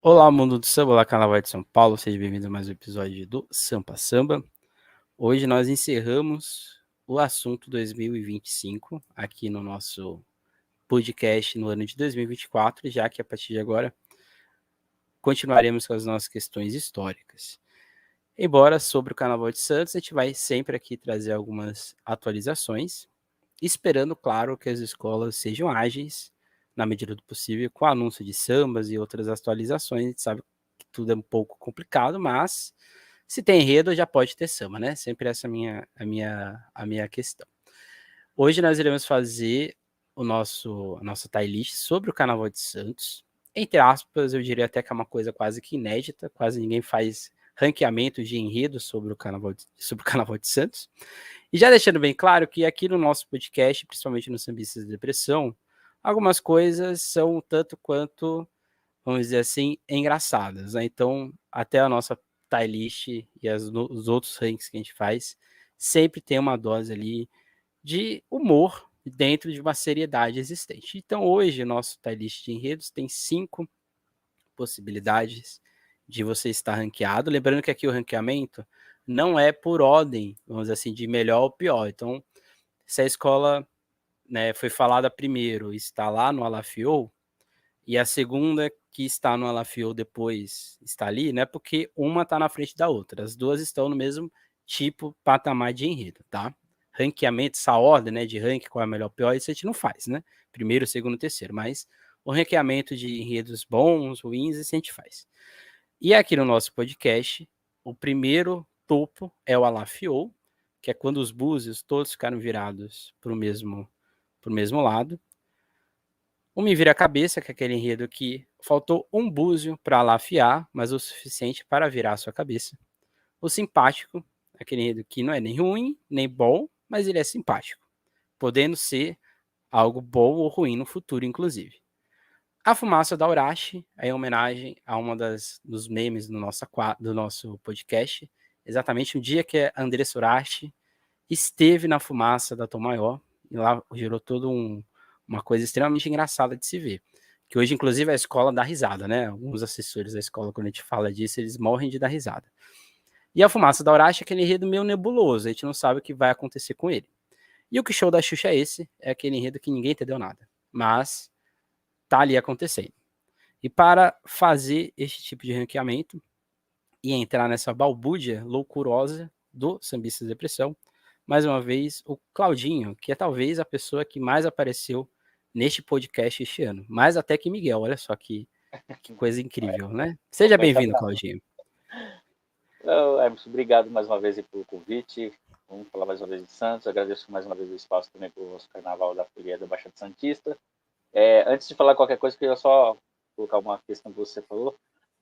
Olá, mundo do samba, olá, Carnaval de São Paulo, seja bem-vindo a mais um episódio do Sampa Samba. Hoje nós encerramos o assunto 2025 aqui no nosso podcast no ano de 2024, já que a partir de agora continuaremos com as nossas questões históricas. Embora sobre o Carnaval de Santos, a gente vai sempre aqui trazer algumas atualizações, esperando, claro, que as escolas sejam ágeis na medida do possível, com o anúncio de sambas e outras atualizações. A gente sabe que tudo é um pouco complicado, mas se tem enredo, já pode ter samba, né? Sempre essa é a minha questão. Hoje nós iremos fazer a nossa tie-list sobre o Carnaval de Santos. Entre aspas, eu diria até que é uma coisa quase que inédita, quase ninguém faz ranqueamento de enredo sobre o Carnaval de Santos. E já deixando bem claro que aqui no nosso podcast, principalmente no Sambistas de Depressão, algumas coisas são tanto quanto, vamos dizer assim, engraçadas, né? Então, até a nossa tie list e os outros ranks que a gente faz, sempre tem uma dose ali de humor dentro de uma seriedade existente. Então, hoje, o nosso tie list de enredos tem 5 possibilidades de você estar ranqueado. Lembrando que aqui o ranqueamento não é por ordem, vamos dizer assim, de melhor ou pior. Então, se a escola, né, foi falada primeiro, está lá no Alafiou, e a segunda que está no Alafiou depois está ali, não é porque uma está na frente da outra. As duas estão no mesmo tipo, patamar de enredo, tá? Ranqueamento, essa ordem, né, de ranking, qual é o melhor ou pior, isso a gente não faz, né? Primeiro, segundo, terceiro, mas o ranqueamento de enredos bons, ruins, isso a gente faz. E aqui no nosso podcast, o primeiro topo é o Alafiou, que é quando os búzios todos ficaram virados para o mesmo lado. O Me Vira a Cabeça, que é aquele enredo que faltou um búzio para alafiar, mas o suficiente para virar a sua cabeça. O Simpático, aquele enredo que não é nem ruim, nem bom, mas ele é simpático, podendo ser algo bom ou ruim no futuro, inclusive. A Fumaça da Urashi é em homenagem a uma dos memes do nosso podcast, exatamente o dia que a Andressa Urashi esteve na fumaça da Tom Maior, e lá gerou uma coisa extremamente engraçada de se ver. Que hoje, inclusive, a escola dá risada, né? Alguns assessores da escola, quando a gente fala disso, eles morrem de dar risada. E a fumaça da Urashi é aquele enredo meio nebuloso, a gente não sabe o que vai acontecer com ele. E o que show da Xuxa é esse? É aquele enredo que ninguém entendeu nada. Mas tá ali acontecendo. E para fazer este tipo de ranqueamento e entrar nessa balbúrdia loucurosa do Sambista Depressão, mais uma vez, o Claudinho, que é talvez a pessoa que mais apareceu neste podcast este ano. Mais até que Miguel, olha só que coisa incrível, né? Seja Começa bem-vindo, pra... Claudinho. Emerson, obrigado mais uma vez pelo convite. Vamos falar mais uma vez de Santos. Agradeço mais uma vez o espaço também para o nosso Carnaval da Folia da Baixada Santista. Antes de falar qualquer coisa, eu queria só colocar uma questão que você falou.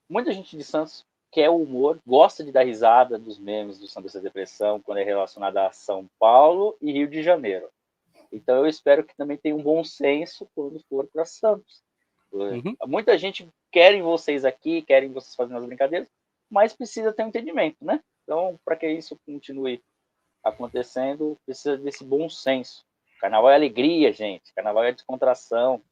Muita gente de Santos quer o humor, gosta de dar risada dos memes do Samba da Depressão quando é relacionado a São Paulo e Rio de Janeiro. Então eu espero que também tenha um bom senso quando for para Santos. Uhum. Muita gente querem vocês aqui, querem vocês fazendo as brincadeiras, mas precisa ter um entendimento, né? Então, para que isso continue acontecendo, precisa desse bom senso. Carnaval é alegria, gente. Carnaval é descontração.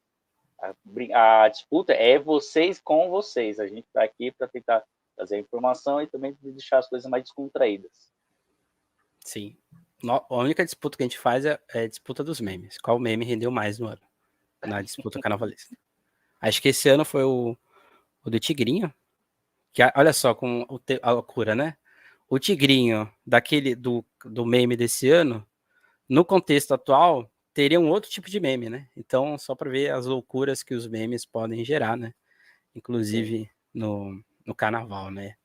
A disputa é vocês com vocês. A gente está aqui para tentar trazer informação e também deixar as coisas mais descontraídas. Sim. A única disputa que a gente faz é a disputa dos memes. Qual meme rendeu mais no ano? Na disputa carnavalesca. Acho que esse ano foi o do Tigrinho. Que, olha só, com a loucura, né? O Tigrinho do meme desse ano, no contexto atual, teria um outro tipo de meme, né? Então, só para ver as loucuras que os memes podem gerar, né? Sim. Inclusive no carnaval, né?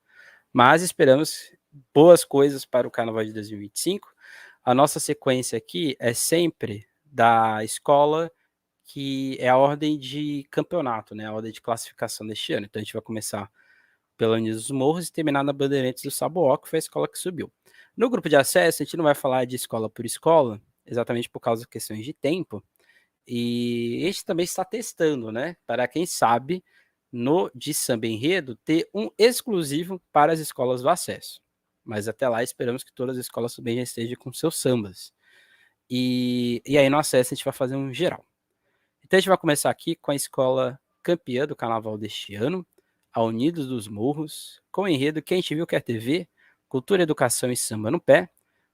Mas esperamos boas coisas para o carnaval de 2025. A nossa sequência aqui é sempre da escola, que é a ordem de campeonato, né? A ordem de classificação deste ano. Então, a gente vai começar pela Unidos dos Morros e terminar na Bandeirantes do Saboó, que foi a escola que subiu. No grupo de acesso, a gente não vai falar de escola por escola, exatamente por causa de questões de tempo, e a gente também está testando, né? Para quem sabe, no de Samba Enredo, ter um exclusivo para as escolas do acesso. Mas até lá, esperamos que todas as escolas também já estejam com seus sambas. E aí no acesso a gente vai fazer um geral. Então a gente vai começar aqui com a escola campeã do carnaval deste ano, a Unidos dos Morros, com o enredo Quem Te Viu Quer TV, Cultura, Educação e Samba no Pé,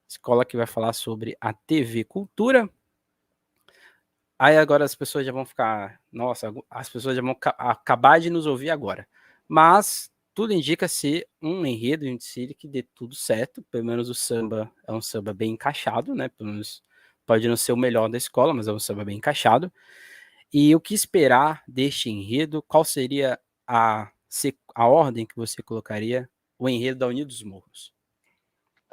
escola que vai falar sobre a TV Cultura. Aí agora as pessoas já vão ficar, nossa, as pessoas já vão acabar de nos ouvir agora. Mas tudo indica ser um enredo em si que dê tudo certo, pelo menos o samba é um samba bem encaixado, né? Pelo menos pode não ser o melhor da escola, mas é um samba bem encaixado. E o que esperar deste enredo? Qual seria a ordem que você colocaria o enredo da Unidos dos Morros?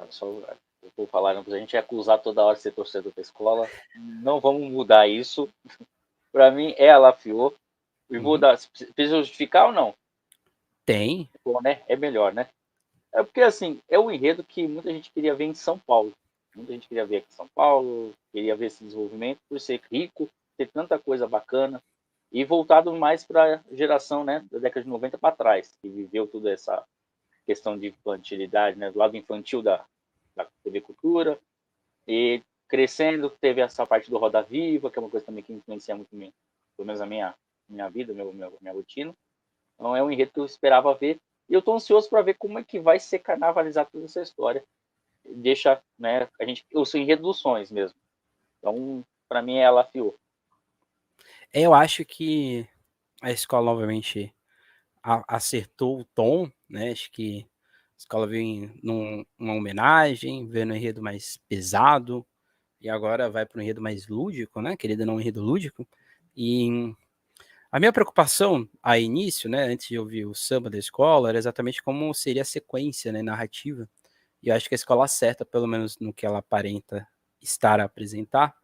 Só, eu vou falar, a gente é acusado toda hora de ser torcedor da escola. Não vamos mudar isso. Para mim é a Lafiô. E vou dar. Precisa justificar ou não? Tem. Bom, né? É melhor, né? É porque, assim, é um enredo que muita gente queria ver em São Paulo. Muita gente queria ver aqui em São Paulo, queria ver esse desenvolvimento, por ser rico, ter tanta coisa bacana, e voltado mais para a geração, né, da década de 90 para trás, que viveu toda essa questão de infantilidade, né, do lado infantil da TV Cultura, e crescendo, teve essa parte do Roda Viva, que é uma coisa também que influencia muito, pelo menos a minha vida, minha rotina. Então é um enredo que eu esperava ver. E eu estou ansioso para ver como é que vai ser carnavalizado toda essa história. Deixa, né, o enredo dos sonhos mesmo. Então, para mim, ela afiou. Eu acho que a escola, obviamente, acertou o tom, né? Acho que a escola veio numa homenagem, veio no enredo mais pesado, e agora vai para um enredo mais lúdico, né? Querida não um enredo lúdico. E a minha preocupação a início, né, antes de ouvir o samba da escola, era exatamente como seria a sequência, né, narrativa. E eu acho que a escola acerta, pelo menos no que ela aparenta estar a apresentar,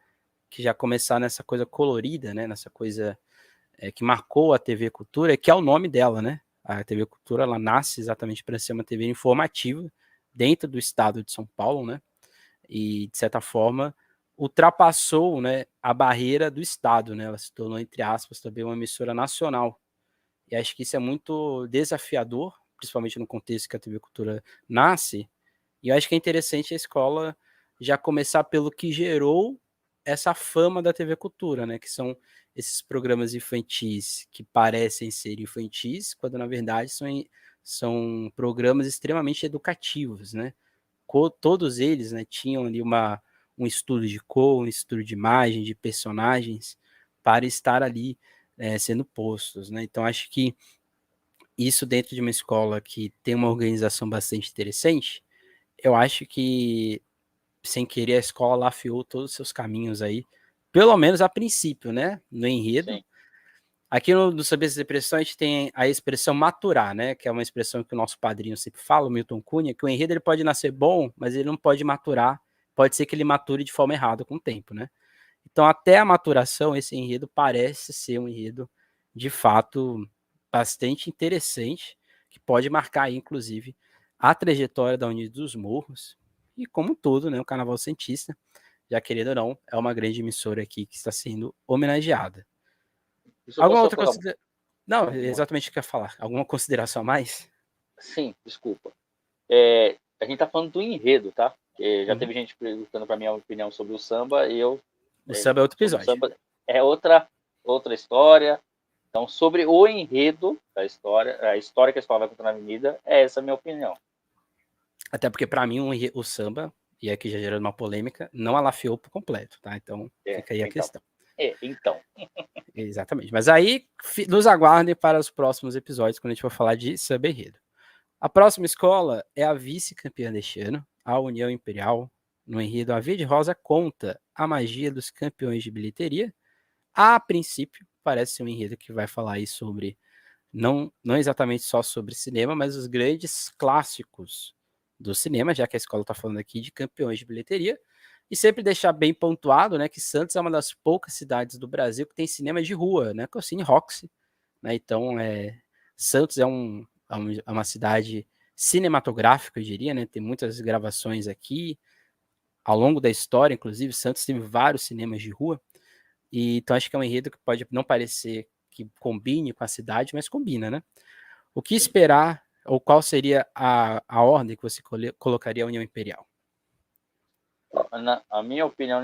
que já começar nessa coisa colorida, né, nessa coisa que marcou a TV Cultura, que é o nome dela, né? A TV Cultura, ela nasce exatamente para ser uma TV informativa dentro do estado de São Paulo, né? E, de certa forma, ultrapassou, né, a barreira do estado, né? Ela se tornou, entre aspas, também uma emissora nacional. E acho que isso é muito desafiador, principalmente no contexto que a TV Cultura nasce. E eu acho que é interessante a escola já começar pelo que gerou essa fama da TV Cultura, né? Que são esses programas infantis que parecem ser infantis, quando na verdade são programas extremamente educativos, né? Todos eles, né, tinham ali um estudo de cor, um estudo de imagem, de personagens, para estar ali sendo postos, né? Então acho que isso dentro de uma escola que tem uma organização bastante interessante, eu acho que sem querer, a escola afiou todos os seus caminhos aí, pelo menos a princípio, né? No enredo. Sim. Aqui no Saber essa Expressão, a gente tem a expressão maturar, né? Que é uma expressão que o nosso padrinho sempre fala, o Milton Cunha, que o enredo ele pode nascer bom, mas ele não pode maturar. Pode ser que ele mature de forma errada com o tempo, né? Então, até a maturação, esse enredo parece ser um enredo, de fato, bastante interessante, que pode marcar, aí, inclusive, a trajetória da Unidos dos Morros, e como todo, né, o Carnaval Santista, já querendo ou não, é uma grande emissora aqui que está sendo homenageada. Isso eu Alguma posso outra falar. consideração? Não, exatamente o que eu ia falar. Alguma consideração a mais? Sim, desculpa. A gente tá falando do enredo, tá? Já Uhum. teve gente perguntando para minha opinião sobre o samba, e O samba é outro sobre o episódio. samba é outra história. Então, sobre o enredo da história, a história que a escola vai contar na avenida, é essa a minha opinião. Até porque, para mim, o samba, e aqui já gerando uma polêmica, não alafiou por completo, tá? Então, fica aí a Então. questão. Então. Exatamente. Mas aí, nos aguardem para os próximos episódios, quando a gente for falar de samba enredo. A próxima escola é a vice-campeã deste ano, a União Imperial. No enredo, a Verde Rosa conta a magia dos campeões de bilheteria. A princípio, parece ser um enredo que vai falar aí sobre, não exatamente só sobre cinema, mas os grandes clássicos do cinema, já que a escola está falando aqui de campeões de bilheteria. E sempre deixar bem pontuado, né, que Santos é uma das poucas cidades do Brasil que tem cinema de rua, né, que é o Cine Roxy, né? Então, Santos é uma cidade cinematográfica, eu diria, né? Tem muitas gravações aqui. Ao longo da história, inclusive, Santos teve vários cinemas de rua. E, então, acho que é um enredo que pode não parecer que combine com a cidade, mas combina, né? O que Sim. esperar, ou qual seria a ordem que você colocaria a União Imperial? A minha opinião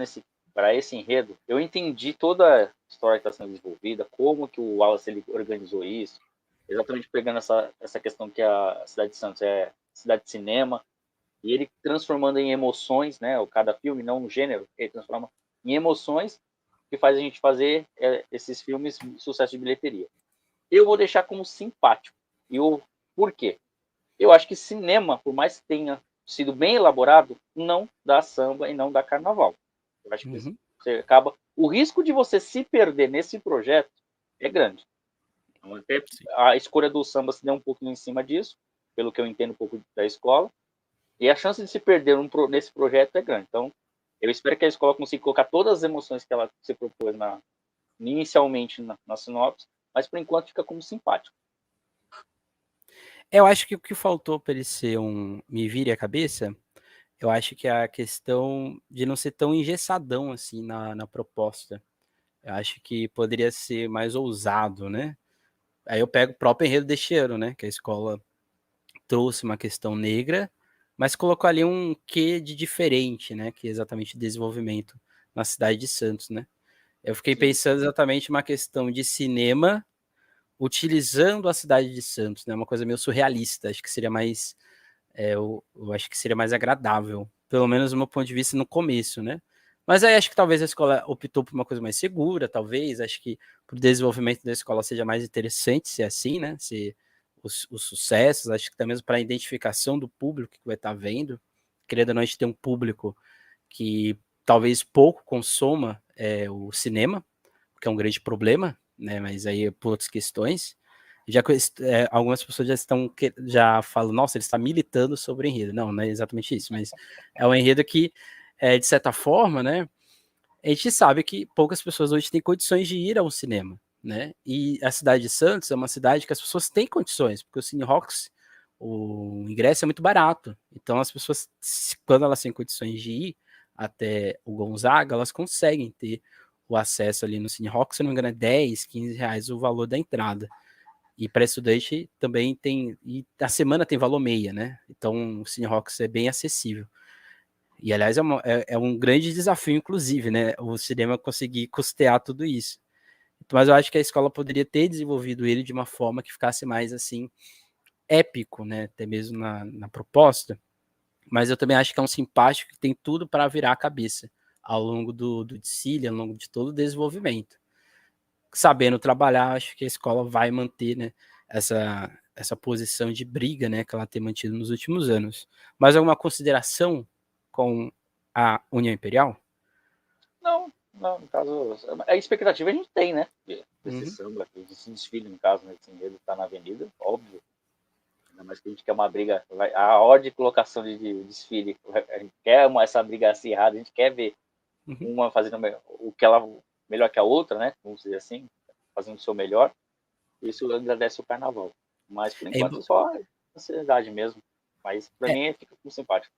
para esse enredo, eu entendi toda a história que está sendo desenvolvida, como que o Wallace ele organizou isso, exatamente pegando essa questão que a cidade de Santos é cidade de cinema, e ele transformando em emoções, né? Cada filme, não um gênero, ele transforma em emoções que faz a gente fazer esses filmes sucesso de bilheteria. Eu vou deixar como simpático. E o por quê? Eu acho que cinema, por mais que tenha sido bem elaborado, não dá samba e não dá carnaval. Eu acho que Uhum. você acaba. O risco de você se perder nesse projeto é grande. Então, até Sim. a escolha do samba se deu um pouquinho em cima disso, pelo que eu entendo um pouco da escola. E a chance de se perder nesse projeto é grande. Então, eu espero que a escola consiga colocar todas as emoções que ela se propôs inicialmente na sinopse, mas por enquanto fica como simpático. Eu acho que o que faltou para ele ser um Me Vire a Cabeça, eu acho que é a questão de não ser tão engessadão assim na proposta. Eu acho que poderia ser mais ousado, né? Aí eu pego o próprio enredo deste ano, né? Que a escola trouxe uma questão negra, mas colocou ali um quê de diferente, né? Que é exatamente desenvolvimento na cidade de Santos, né? Eu fiquei Sim. pensando exatamente uma questão de cinema utilizando a cidade de Santos, né? Uma coisa meio surrealista. Acho que seria mais, eu acho que seria mais agradável, pelo menos do meu ponto de vista no começo, né? Mas aí acho que talvez a escola optou por uma coisa mais segura, talvez. Acho que para o desenvolvimento da escola seja mais interessante ser assim, né? Se os sucessos, acho que até mesmo para a identificação do público que vai estar vendo. Querendo ou não, a gente tem um público que talvez pouco consoma o cinema, que é um grande problema, né? Mas aí é por outras questões. Já algumas pessoas já falam, nossa, ele está militando sobre o enredo. Não, não é exatamente isso, mas é um enredo que, de certa forma, né? A gente sabe que poucas pessoas hoje têm condições de ir ao cinema, né? E a cidade de Santos é uma cidade que as pessoas têm condições, porque o Cine Rocks, o ingresso é muito barato. Então as pessoas, quando elas têm condições de ir até o Gonzaga, elas conseguem ter o acesso ali no Cine Rocks, se não me engano, é 10, 15 reais o valor da entrada. E para estudante também tem. E a semana tem valor meia, né? Então o Cine Rocks é bem acessível. E, aliás, é um grande desafio, inclusive, né? O cinema conseguir custear tudo isso. Mas eu acho que a escola poderia ter desenvolvido ele de uma forma que ficasse mais, assim, épico, né? Até mesmo na proposta. Mas eu também acho que é um simpático que tem tudo para virar a cabeça ao longo do desfile, ao longo de todo o desenvolvimento. Sabendo trabalhar, acho que a escola vai manter, né, essa posição de briga, né, que ela tem mantido nos últimos anos. Mais alguma consideração com a União Imperial? Não, não, no caso, a expectativa a gente tem, né? Desse Uhum. samba, desse desfile, no caso, né? Esse enredo tá na avenida, óbvio. Ainda mais que a gente quer uma briga, a ordem de colocação de desfile, a gente quer essa briga acirrada, a gente quer ver Uhum. uma fazendo o que ela melhor que a outra, né? Vamos dizer assim, fazendo o seu melhor. Isso agradece o carnaval. Mas por É, enquanto só ansiedade mesmo. Mas para é, mim fica muito simpático.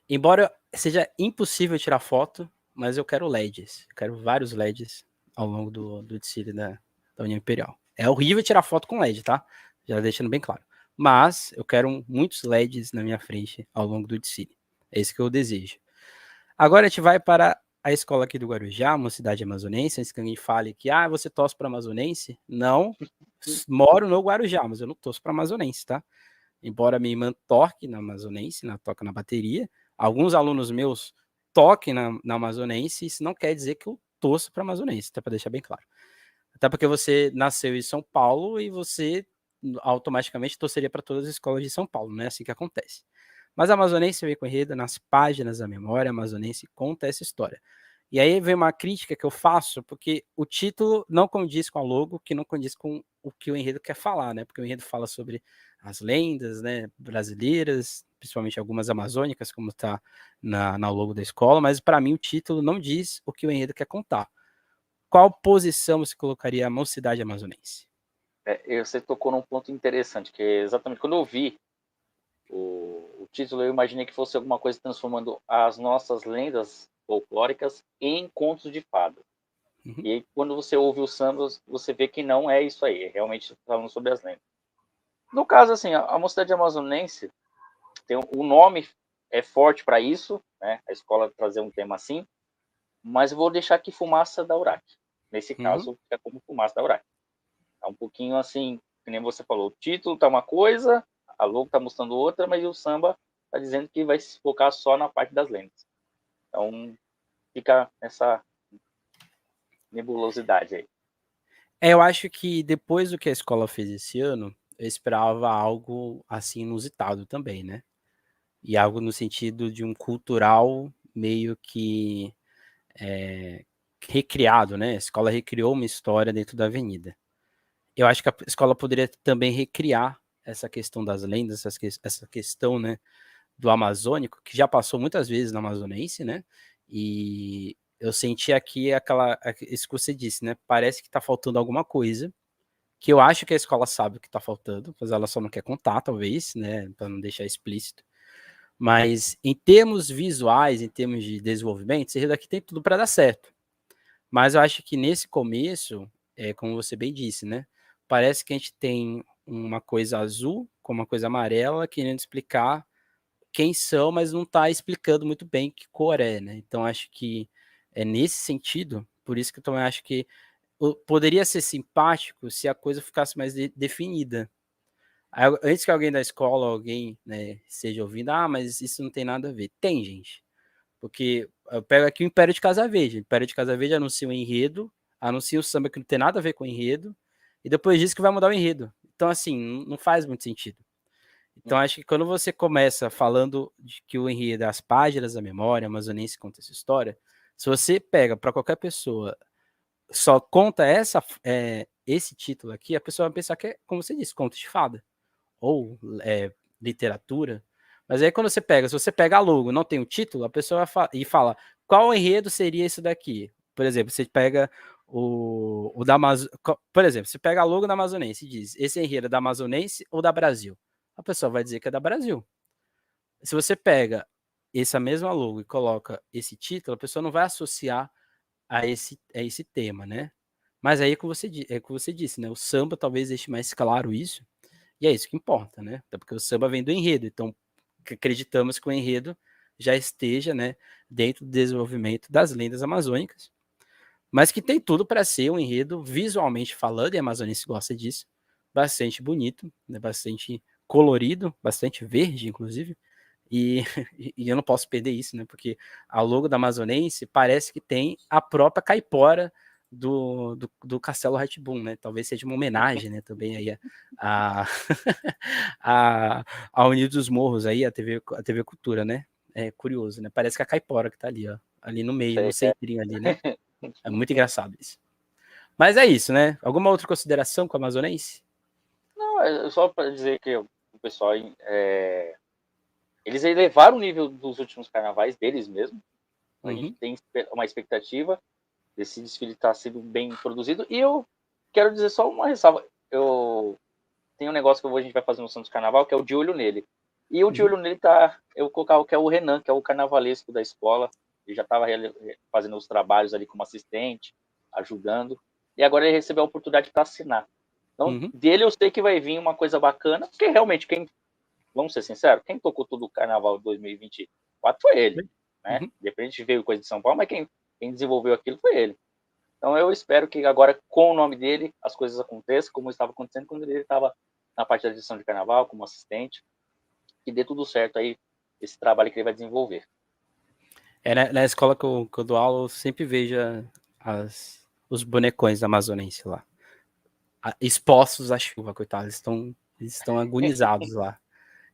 embora seja impossível tirar foto, mas eu quero LEDs. Eu quero vários LEDs ao longo do desfile da União Imperial. É horrível tirar foto com LED, tá? Já deixando bem claro. Mas eu quero muitos LEDs na minha frente ao longo do desfile. É isso que eu desejo. Agora a gente vai para a escola aqui do Guarujá, uma cidade amazonense, antes que alguém fale que você torce para amazonense. Não, moro no Guarujá, mas eu não torço para amazonense, tá? Embora minha irmã toque na amazonense, toca na bateria, alguns alunos meus toquem na amazonense, isso não quer dizer que eu torço para amazonense, até para deixar bem claro. Até porque você nasceu em São Paulo e você automaticamente torceria para todas as escolas de São Paulo, não é assim que acontece. Mas a Amazonense veio com enredo nas páginas da memória, a Amazonense conta essa história. E aí vem uma crítica que eu faço, porque o título não condiz com a logo, que não condiz com o que o enredo quer falar, né? Porque o enredo fala sobre as lendas, né, brasileiras, principalmente algumas amazônicas, como está na logo da escola, mas para mim o título não diz o que o enredo quer contar. Qual posição você colocaria a mocidade amazonense? Você tocou num ponto interessante, que é exatamente quando eu vi o título, eu imaginei que fosse alguma coisa transformando as nossas lendas folclóricas em contos de fadas. Uhum. E aí, quando você ouve o samba, você vê que não é isso aí, é realmente falando sobre as lendas. No caso, assim, a Mocidade Amazonense, o nome é forte para isso, né? A escola trazer um tema assim, mas eu vou deixar aqui Fumaça da Uraque. Nesse Uhum. caso, fica como Fumaça da Uraque. É um pouquinho assim, que nem você falou, o título tá uma coisa, a logo tá mostrando outra, mas o samba tá dizendo que vai se focar só na parte das lendas. Então, fica essa nebulosidade aí. Eu acho que depois do que a escola fez esse ano, eu esperava algo assim inusitado também, né? E algo no sentido de um cultural meio que recriado, né? A escola recriou uma história dentro da avenida. Eu acho que a escola poderia também recriar essa questão das lendas, essa questão, né, do amazônico, que já passou muitas vezes na Amazonense, né? E eu senti aqui isso que você disse, né? Parece que tá faltando alguma coisa, que eu acho que a escola sabe o que tá faltando, mas ela só não quer contar, talvez, né? Para não deixar explícito. Mas em termos visuais, em termos de desenvolvimento, esse daqui tem tudo para dar certo. Mas eu acho que nesse começo, como você bem disse, né? Parece que a gente tem uma coisa azul com uma coisa amarela querendo explicar quem são, mas não está explicando muito bem que cor é, né? Então acho que é nesse sentido, por isso que eu também acho que poderia ser simpático se a coisa ficasse mais definida. Antes que alguém da escola, alguém, né, esteja ouvindo, mas isso não tem nada a ver. Tem, gente. Porque eu pego aqui o Império de Casa Verde. O Império de Casa Verde anuncia o enredo, anuncia o samba que não tem nada a ver com o enredo, e depois diz que vai mudar o enredo. Então, assim, não faz muito sentido. Então, acho que quando você começa falando de que o enredo é as páginas da memória, amazonense conta essa história, se você pega para qualquer pessoa, só conta esse título aqui, a pessoa vai pensar que é, como você disse, conto de fada ou literatura. Mas aí quando você pega, se você pega a logo, não tem o título, a pessoa vai fala qual enredo seria isso daqui. Por exemplo, você pega o da por exemplo, você pega a logo da Amazonense e diz, esse enredo é da Amazonense ou da Brasil? A pessoa vai dizer que é da Brasil. Se você pega essa mesma logo e coloca esse título, a pessoa não vai associar a esse tema, né? Mas aí é o que você disse, né? O samba talvez deixe mais claro isso, e é isso que importa, né? Até porque o samba vem do enredo, então acreditamos que o enredo já esteja, né, dentro do desenvolvimento das lendas amazônicas, mas que tem tudo para ser um enredo visualmente falando, e a amazonense gosta disso, bastante bonito, né, bastante colorido, bastante verde, inclusive, e, e eu não posso perder isso, né? Porque a logo da Amazonense parece que tem a própria caipora do Castelo Rá-Tim-Bum, né? Talvez seja uma homenagem, né? Também aí a, a Unidos dos Morros aí, a TV Cultura, né? É curioso, né? Parece que é a caipora que tá ali, ó. Ali no meio, no centrinho ali, né? É muito engraçado isso. Mas é isso, né? Alguma outra consideração com a Amazonense? Não, é só para dizer que o pessoal eles elevaram o nível dos últimos carnavais deles mesmo. A gente tem uma expectativa desse desfile estar sendo bem produzido. E eu quero dizer só uma ressalva. Eu tenho um negócio que a gente vai fazer no Santos Carnaval, que é o de olho nele. E o de olho nele tá, eu colocar o que é o Renan, que é o carnavalesco da escola. Ele já estava fazendo os trabalhos ali como assistente, ajudando. E agora ele recebeu a oportunidade para assinar. Então, dele eu sei que vai vir uma coisa bacana, porque realmente vamos ser sinceros, quem tocou todo o carnaval de 2024 foi ele, né? De repente veio coisa de São Paulo, mas quem desenvolveu aquilo foi ele. Então eu espero que agora, com o nome dele, as coisas aconteçam, como estava acontecendo quando ele estava na parte da edição de carnaval, como assistente, que dê tudo certo aí, esse trabalho que ele vai desenvolver. Na escola que eu dou aula, eu sempre vejo os bonecões da Amazonense lá. Expostos à chuva, coitados. Eles estão agonizados lá,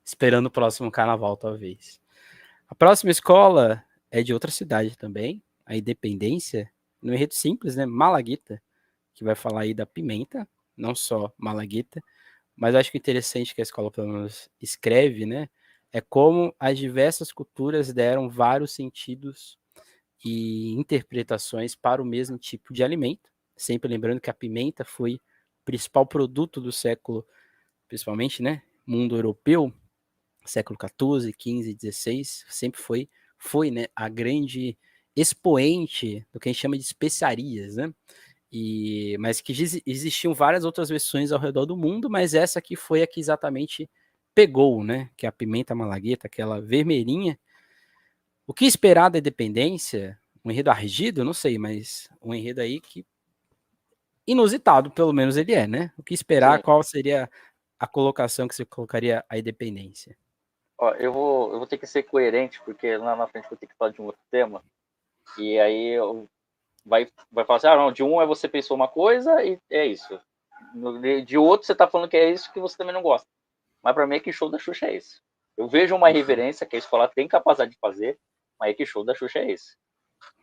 esperando o próximo carnaval, talvez. A próxima escola é de outra cidade também, a Independência, no enredo simples, né? Malagueta, que vai falar aí da pimenta, não só Malagueta, mas acho que interessante que a escola pelo menos escreve, né? É como as diversas culturas deram vários sentidos e interpretações para o mesmo tipo de alimento. Sempre lembrando que a pimenta foi o principal produto do século, principalmente, né? Mundo europeu, século XIV, XV, XVI, sempre foi, né? A grande expoente do que a gente chama de especiarias, né? Mas que existiam várias outras versões ao redor do mundo, mas essa aqui foi a que exatamente pegou, né? Que é a pimenta malagueta, aquela vermelhinha. O que esperar da independência? Um enredo argido? Não sei, mas um enredo aí que inusitado, pelo menos ele é, né? O que esperar, Sim. qual seria a colocação que você colocaria a independência? Ó, eu vou ter que ser coerente, porque lá na frente eu vou ter que falar de um outro tema, e aí vai falar assim, não, de um é você pensou uma coisa e é isso. De outro você tá falando que é isso que você também não gosta. Mas pra mim, que show da Xuxa é esse? Eu vejo uma reverência que a escola tem capacidade de fazer, mas que show da Xuxa é esse?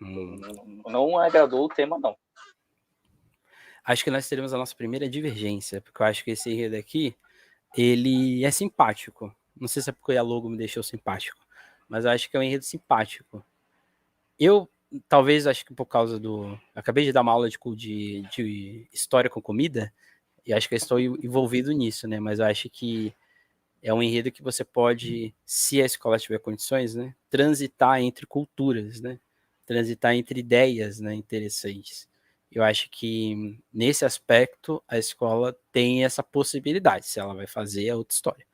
Hum. Não agradou o tema, não. Acho que nós teremos a nossa primeira divergência, porque eu acho que esse enredo aqui, ele é simpático. Não sei se é porque a logo me deixou simpático, mas eu acho que é um enredo simpático. Eu, talvez, acho que por causa do... Acabei de dar uma aula de história com comida, e acho que eu estou envolvido nisso, né? Mas eu acho que é um enredo que você pode, se a escola tiver condições, né? Transitar entre culturas, né? Transitar entre ideias, né? Interessantes. Eu acho que, nesse aspecto, a escola tem essa possibilidade. Se ela vai fazer, é outra história. Sim.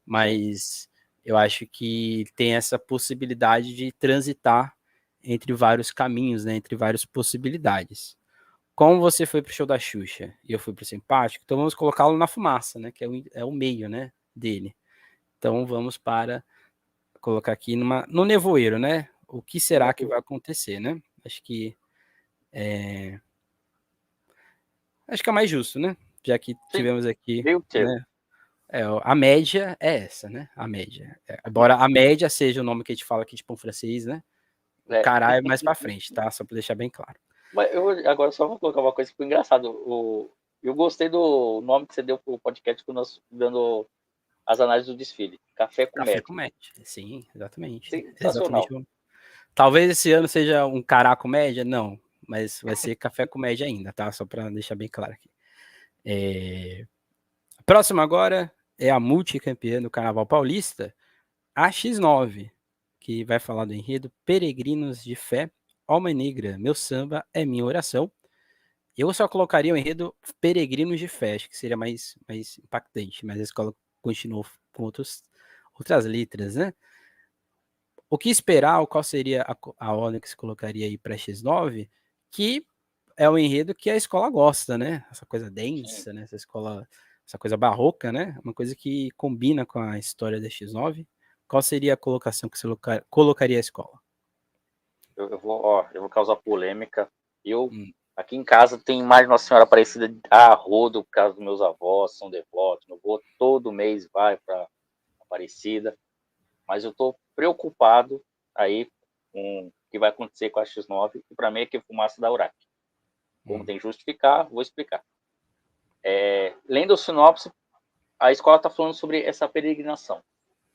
Mas eu acho que tem essa possibilidade de transitar entre vários caminhos, né? Entre várias possibilidades. Como você foi pro show da Xuxa e eu fui pro Simpático, então vamos colocá-lo na fumaça, né? Que é o meio, né? Dele. Então vamos para colocar aqui no nevoeiro, né? O que será que vai acontecer, né? Acho que é mais justo, né? Já que Sim, tivemos aqui, meio termo. né? A média é essa, né? A média. Embora a média seja o nome que a gente fala aqui, tipo um francês, né? O É. caralho é mais pra frente, tá? Só pra deixar bem claro. Mas eu agora só vou colocar uma coisa que foi engraçado. Eu gostei do nome que você deu pro podcast quando nós dando as análises do desfile. Café com Café com média. média. Sim, exatamente. Sensacional. Exatamente. Talvez esse ano seja um cará com média, não. Mas vai ser café com média ainda, tá? Só pra deixar bem claro aqui. Próximo agora é a multicampeã do Carnaval Paulista, a X9, que vai falar do enredo Peregrinos de Fé, Alma Negra, Meu Samba é Minha Oração. Eu só colocaria o enredo Peregrinos de Fé, acho que seria mais impactante, mas a escola continuou com outras letras, né? O que esperar, qual seria a ordem que se colocaria aí para X9, que é o enredo que a escola gosta, né? Essa coisa Sim. densa, né? Essa coisa barroca, né? Uma coisa que combina com a história da X9. Qual seria a colocação que você colocaria a escola? Eu vou causar polêmica. Eu, Hum. aqui em casa, tem mais Nossa Senhora Aparecida a rodo, por causa dos meus avós, são devotos. Meu avô todo mês vai para Aparecida. Mas eu estou preocupado aí com o que vai acontecer com a X9, e para mim é que fumaça da Urac. Como Hum. tem que justificar, vou explicar. Lendo o sinopse, a escola está falando sobre essa peregrinação.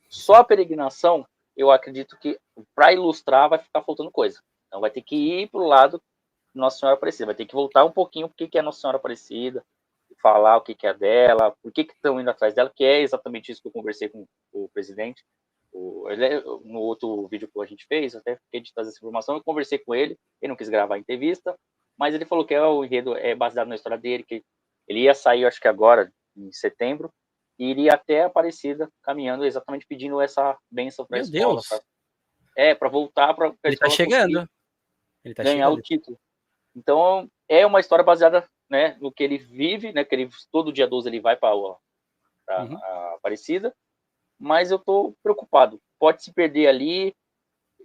Só Sim. a peregrinação, eu acredito que para ilustrar vai ficar faltando coisa. Então vai ter que ir para o lado de Nossa Senhora Aparecida, vai ter que voltar um pouquinho o que é Nossa Senhora Aparecida, falar o que é dela, por que estão indo atrás dela, que é exatamente isso que eu conversei com o presidente. No outro vídeo que a gente fez, até fiquei de trazer essa informação, eu conversei com ele, ele não quis gravar a entrevista, mas ele falou que o enredo é baseado na história dele, que ele ia sair, acho que agora, em setembro, e iria até Aparecida, caminhando, exatamente pedindo essa bênção para a Meu escola, Deus! para voltar para a Ele tá escola conseguir chegando. Ele tá ganhar o chegando. título. Então, é uma história baseada, né, no que ele vive, né, que ele todo dia 12 ele vai para Uhum. a Aparecida, mas eu estou preocupado. Pode se perder ali,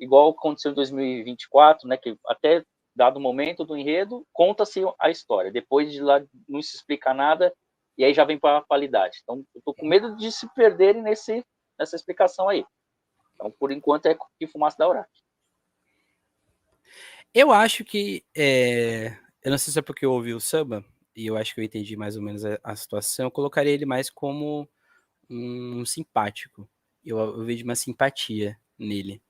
igual aconteceu em 2024, né, que até dado o momento do enredo, conta-se a história. Depois de lá não se explica nada e aí já vem para a qualidade. Então, eu estou com medo de se perderem nessa explicação aí. Então, por enquanto, é que fumaça da Urac. Eu acho que. Eu não sei se é porque eu ouvi o samba, e eu acho que eu entendi mais ou menos a situação. Eu colocaria ele mais como um simpático. Eu vejo uma simpatia nele.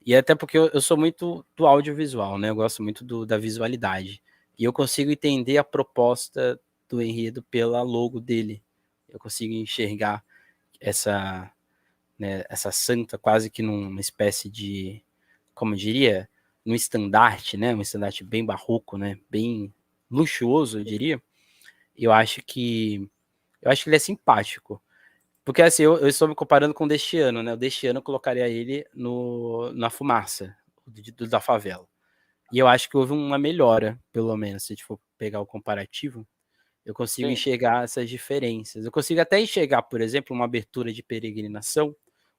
E até porque eu sou muito do audiovisual, né? Eu gosto muito da visualidade. E eu consigo entender a proposta do enredo pela logo dele. Eu consigo enxergar essa, né, essa santa quase que numa espécie de, como eu diria, um estandarte, né? Um estandarte bem barroco, né? Bem luxuoso, eu diria. Eu acho que ele é simpático. Porque assim, eu estou me comparando com o deste ano, né? O deste ano eu colocaria ele na fumaça da favela. E eu acho que houve uma melhora, pelo menos, se a gente for pegar o comparativo, eu consigo Sim, enxergar essas diferenças. Eu consigo até enxergar, por exemplo, uma abertura de peregrinação,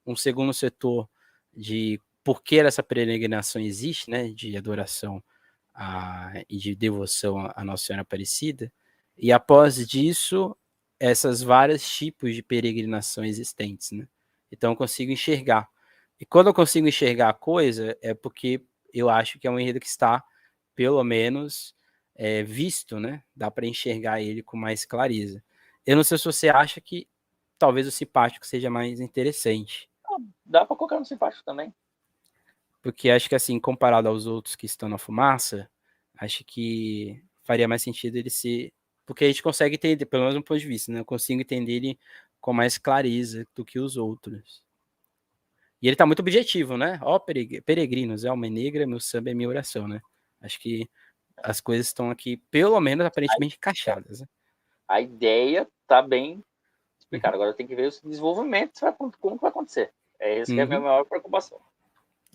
um segundo setor de por que essa peregrinação existe, né, de adoração e de devoção à Nossa Senhora Aparecida, e após disso, essas vários tipos de peregrinação existentes, né? Então eu consigo enxergar. E quando eu consigo enxergar a coisa, é porque eu acho que é um enredo que está, pelo menos, visto, né? Dá para enxergar ele com mais clareza. Eu não sei se você acha que talvez o simpático seja mais interessante, dá para colocar no simpático também. porque acho que assim, comparado aos outros que estão na fumaça, acho que faria mais sentido ele ser, porque a gente consegue entender, pelo menos um ponto de vista, né? Eu consigo entender ele com mais clareza do que os outros. E ele tá muito objetivo, né? Ó, peregrinos, alma negra, meu samba é minha oração, né? Acho que as coisas estão aqui, pelo menos, aparentemente encaixadas, né? A ideia tá bem Uhum. explicada. Agora tem que ver os desenvolvimentos, como vai acontecer. É essa que é a minha Uhum. maior preocupação.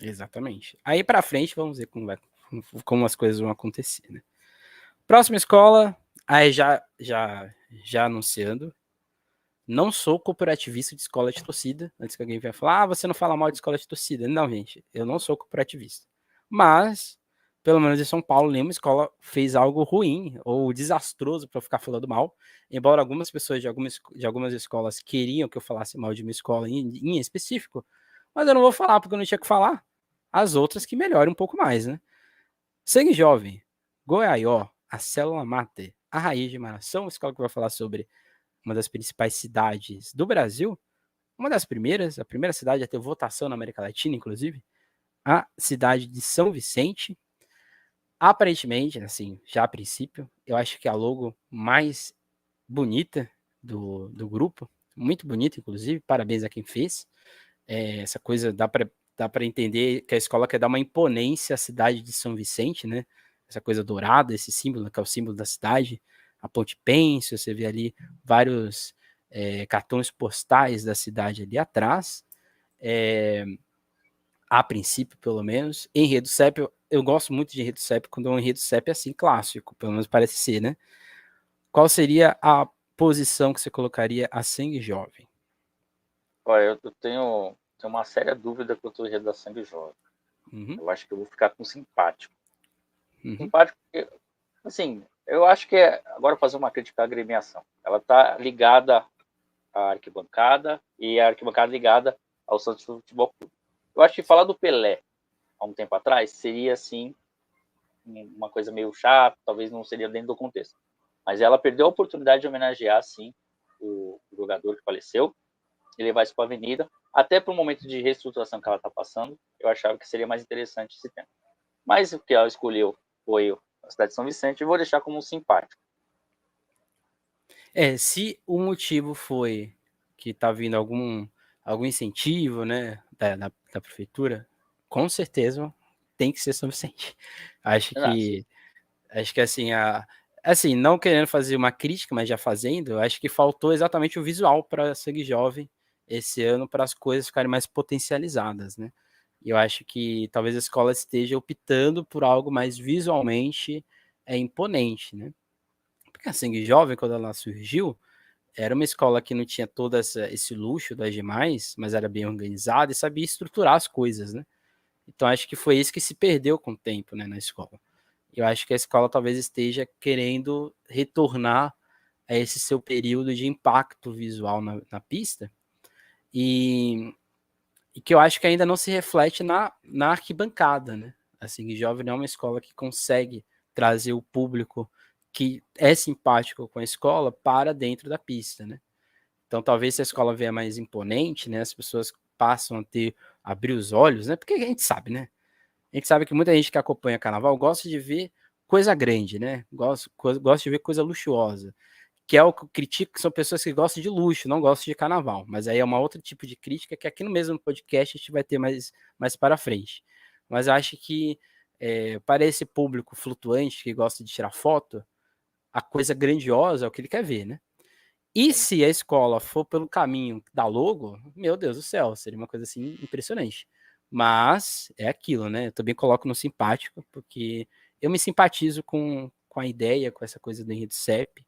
Exatamente. Aí pra frente, vamos ver como as coisas vão acontecer, né? Próxima escola, aí já anunciando, não sou corporativista de escola de torcida, antes que alguém venha falar, você não fala mal de escola de torcida. Não, gente, eu não sou corporativista. Mas, pelo menos em São Paulo, nenhuma escola fez algo ruim ou desastroso para ficar falando mal, embora algumas pessoas de algumas escolas queriam que eu falasse mal de uma escola em específico, mas eu não vou falar porque eu não tinha que falar. As outras que melhorem um pouco mais, né? Sangue Jovem, Goiaió, a Célula Mater, a Raiz de Maração, escola que vai falar sobre uma das principais cidades do Brasil, uma das primeiras, a primeira cidade a ter votação na América Latina, inclusive, a cidade de São Vicente. Aparentemente, assim, já a princípio, eu acho que a logo mais bonita do grupo, muito bonita, inclusive, parabéns a quem fez. Essa coisa dá para entender que a escola quer dar uma imponência à cidade de São Vicente, né? Essa coisa dourada, esse símbolo, que é o símbolo da cidade, a Ponte Pênsil, você vê ali vários cartões postais da cidade ali atrás, é, a princípio, pelo menos. Enredo CEP, eu gosto muito de enredo CEP quando é um enredo CEP assim, clássico, pelo menos parece ser, né? Qual seria a posição que você colocaria a Sangue Jovem? Olha, eu tenho uma séria dúvida quanto ao enredo da Sangue Jovem. Uhum, Eu acho que eu vou ficar com simpático. uhum, Simpático porque, assim, eu acho que agora fazer uma crítica à agremiação. Ela está ligada à arquibancada e a arquibancada ligada ao Santos Futebol Clube. Eu acho que falar do Pelé há um tempo atrás seria, assim, uma coisa meio chata, talvez não seria dentro do contexto. Mas ela perdeu a oportunidade de homenagear, sim, o jogador que faleceu e levar isso para a avenida, até para o momento de reestruturação que ela está passando, eu achava que seria mais interessante esse tema. Mas o que ela escolheu foi a cidade de São Vicente, eu vou deixar como um simpático. Se o motivo foi que está vindo algum incentivo, né, da prefeitura, com certeza tem que ser São Vicente. Acho Ah, sim. que, acho que assim, não querendo fazer uma crítica, mas já fazendo, acho que faltou exatamente o visual para Sangue Jovem esse ano para as coisas ficarem mais potencializadas, né? E eu acho que talvez a escola esteja optando por algo mais visualmente imponente, né? Porque a Sangue Jovem, quando ela surgiu, era uma escola que não tinha todo esse luxo das demais, mas era bem organizada e sabia estruturar as coisas, né? Então acho que foi isso que se perdeu com o tempo, né, na escola. Eu acho que a escola talvez esteja querendo retornar a esse seu período de impacto visual na pista e que eu acho que ainda não se reflete na arquibancada, né? Assim, Jovem é uma escola que consegue trazer o público que é simpático com a escola para dentro da pista, né? Então, talvez se a escola venha mais imponente, né, as pessoas passam a abrir os olhos, né? Porque a gente sabe, né? A gente sabe que muita gente que acompanha carnaval gosta de ver coisa grande, né? Gosta de ver coisa luxuosa. Que é o que eu critico, que são pessoas que gostam de luxo, não gostam de carnaval. Mas aí é uma outra tipo de crítica que aqui no mesmo podcast a gente vai ter mais para frente. Mas eu acho que para esse público flutuante que gosta de tirar foto, a coisa grandiosa é o que ele quer ver, né? E se a escola for pelo caminho da logo, meu Deus do céu, seria uma coisa assim impressionante. Mas é aquilo, né? Eu também coloco no simpático, porque eu me simpatizo com a ideia, com essa coisa do enredo CEP.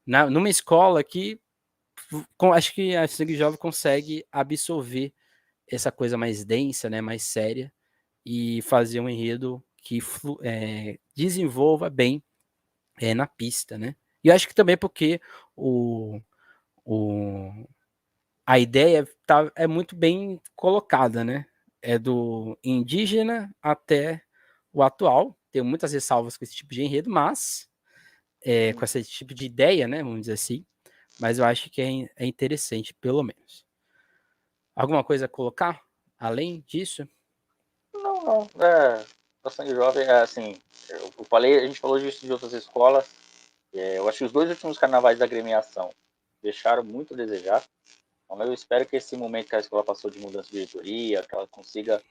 Numa escola que acho que a Sangue Jovem consegue absorver essa coisa mais densa, né, mais séria, e fazer um enredo que desenvolva bem na pista, né? E eu acho que também porque o, o, a ideia é muito bem colocada, né? É do indígena até o atual. Tenho muitas ressalvas com esse tipo de enredo, mas com esse tipo de ideia, né? Vamos dizer assim. Mas eu acho que é interessante, pelo menos. Alguma coisa a colocar além disso? Não. A Sangue Jovem, assim, eu falei, a gente falou disso de outras escolas. Eu acho que os 2 últimos carnavais da agremiação deixaram muito a desejar. Então, eu espero que esse momento que a escola passou de mudança de diretoria, que ela consiga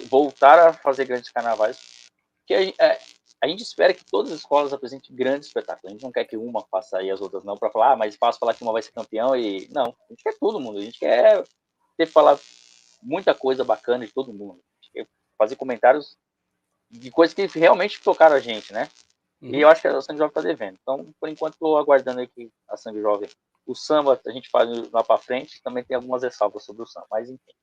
voltar a fazer grandes carnavais, que a gente espera que todas as escolas apresentem grandes espetáculos. A gente não quer que uma faça e as outras não, para falar, mas fácil falar que uma vai ser campeão e não. A gente quer todo mundo, a gente quer ter que falar muita coisa bacana de todo mundo. A gente quer fazer comentários de coisas que realmente tocaram a gente, né? E eu acho que a Sangue Jovem está devendo. Então, por enquanto, estou aguardando aqui a Sangue Jovem. O samba, a gente faz lá para frente, também tem algumas ressalvas sobre o samba, mas enfim.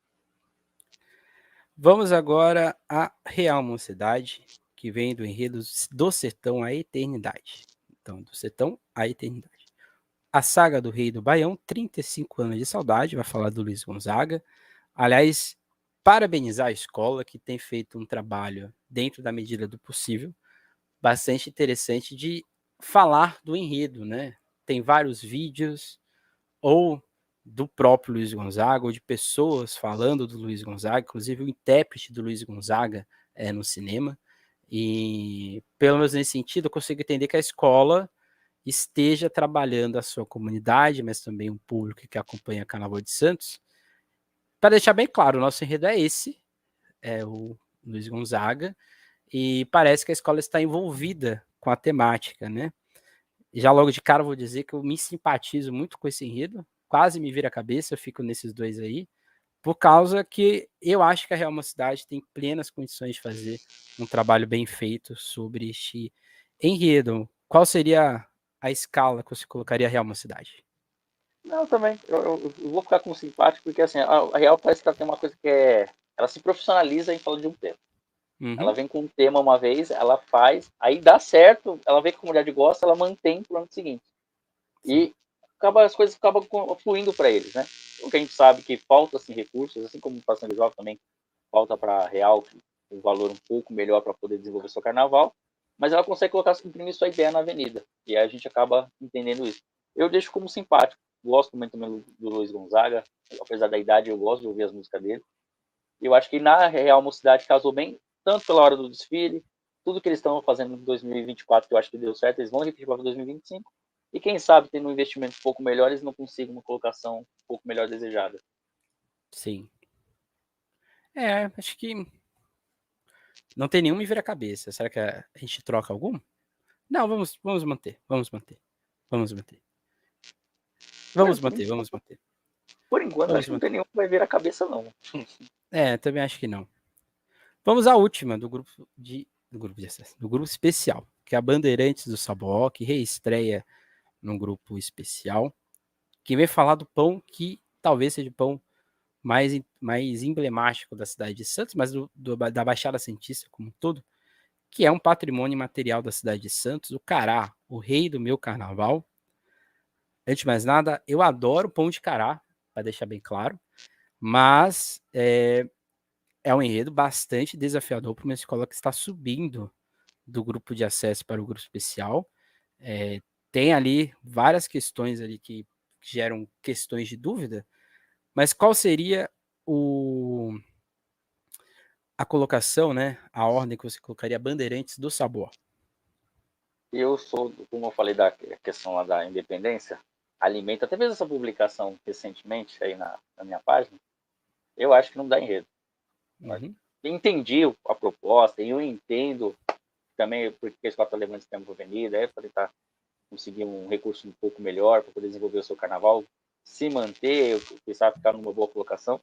Vamos agora à Real Mocidade, que vem do enredo do Sertão à Eternidade. Então, do Sertão à Eternidade. A saga do Rei do Baião, 35 anos de saudade, vai falar do Luiz Gonzaga. Aliás, parabenizar a escola que tem feito um trabalho dentro da medida do possível, bastante interessante de falar do enredo, né? Tem vários vídeos, ou do próprio Luiz Gonzaga, ou de pessoas falando do Luiz Gonzaga, inclusive o intérprete do Luiz Gonzaga no cinema. E, pelo menos nesse sentido, eu consigo entender que a escola esteja trabalhando a sua comunidade, mas também um público que acompanha Carnaval de Santos. Para deixar bem claro, o nosso enredo é esse, é o Luiz Gonzaga, e parece que a escola está envolvida com a temática, né? Já logo de cara eu vou dizer que eu me simpatizo muito com esse enredo, quase me vira a cabeça, eu fico nesses dois aí, por causa que eu acho que a Real Mocidade tem plenas condições de fazer um trabalho bem feito sobre este enredo. Qual seria a escala que você colocaria a Real Mocidade? Não, também. Eu vou ficar com simpático, porque assim, a Real parece que ela tem uma coisa que é. Ela se profissionaliza em falar de um tema. Ela Uhum. vem com um tema uma vez, ela faz, aí dá certo, ela vê que a comunidade gosta, ela mantém pro ano seguinte. Sim. E as coisas acabam fluindo para eles, né? O que a gente sabe que falta assim, recursos, assim como o Passando Jovem também falta para a Real um valor um pouco melhor para poder desenvolver seu carnaval, mas ela consegue colocar, imprimir sua ideia na avenida. E aí a gente acaba entendendo isso. Eu deixo como simpático. Gosto muito também do Luiz Gonzaga, apesar da idade, eu gosto de ouvir as músicas dele. Eu acho que na Real Mocidade casou bem, tanto pela hora do desfile, tudo que eles estão fazendo em 2024, que eu acho que deu certo, eles vão repetir para 2025. E quem sabe, tendo um investimento um pouco melhor, eles não consigam uma colocação um pouco melhor desejada. Sim. Acho que não tem nenhuma vira-cabeça. Será que a gente troca algum? Não, vamos manter. Vamos manter. Vamos manter. Por, Vamos por, manter, vamos manter. por enquanto, acho Vamos que não tem manter. nenhum que vai vir a cabeça, não. Também acho que não. Vamos à última do grupo de acesso, do grupo especial, que é a Bandeirantes do Saboó, que reestreia num grupo especial, que vem falar do pão que talvez seja o pão mais emblemático da cidade de Santos, mas da Baixada Santista como um todo, que é um patrimônio material da cidade de Santos, o cará, o rei do meu carnaval. Antes de mais nada, eu adoro pão de cará, para deixar bem claro, mas é um enredo bastante desafiador para uma escola que está subindo do grupo de acesso para o grupo especial. Tem ali várias questões ali que geram questões de dúvida, mas qual seria a colocação, né? A ordem que você colocaria Bandeirantes do Sabor? Eu sou, como eu falei da questão lá da independência, alimenta, até mesmo essa publicação recentemente aí na minha página, eu acho que não dá enredo. Uhum. Entendi a proposta, e eu entendo também porque eles estão levando esse tempo para a avenida, para tentar conseguir um recurso um pouco melhor para poder desenvolver o seu carnaval, se manter, pensar ficar numa boa colocação,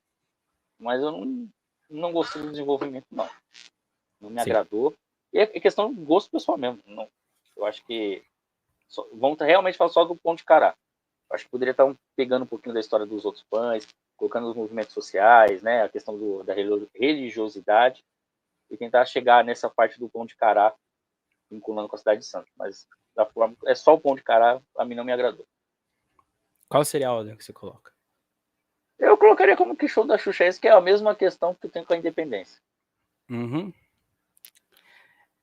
mas eu não. não gostei do desenvolvimento, não. Não me Sim. agradou. E é questão de gosto pessoal mesmo. Não, eu acho que vamos realmente falar só do Pão de Cará. Eu acho que poderia estar pegando um pouquinho da história dos outros pães, colocando os movimentos sociais, né, a questão da religiosidade, e tentar chegar nessa parte do Pão de Cará, vinculando com a cidade de Santos. Mas da forma, é só o Pão de Cará, a mim não me agradou. Qual seria a ordem que você coloca? Eu colocaria como que show da Xuxa esse, que é a mesma questão que eu tenho com a independência. Uhum.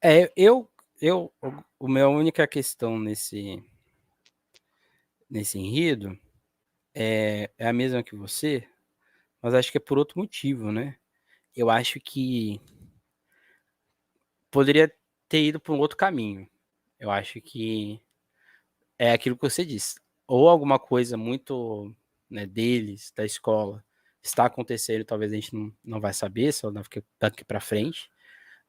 A minha única questão nesse enredo é a mesma que você, mas acho que é por outro motivo, né? Eu acho que poderia ter ido por um outro caminho. Eu acho que é aquilo que você disse. Ou alguma coisa muito, né, deles, da escola, está acontecendo, talvez a gente não vai saber, só daqui para frente,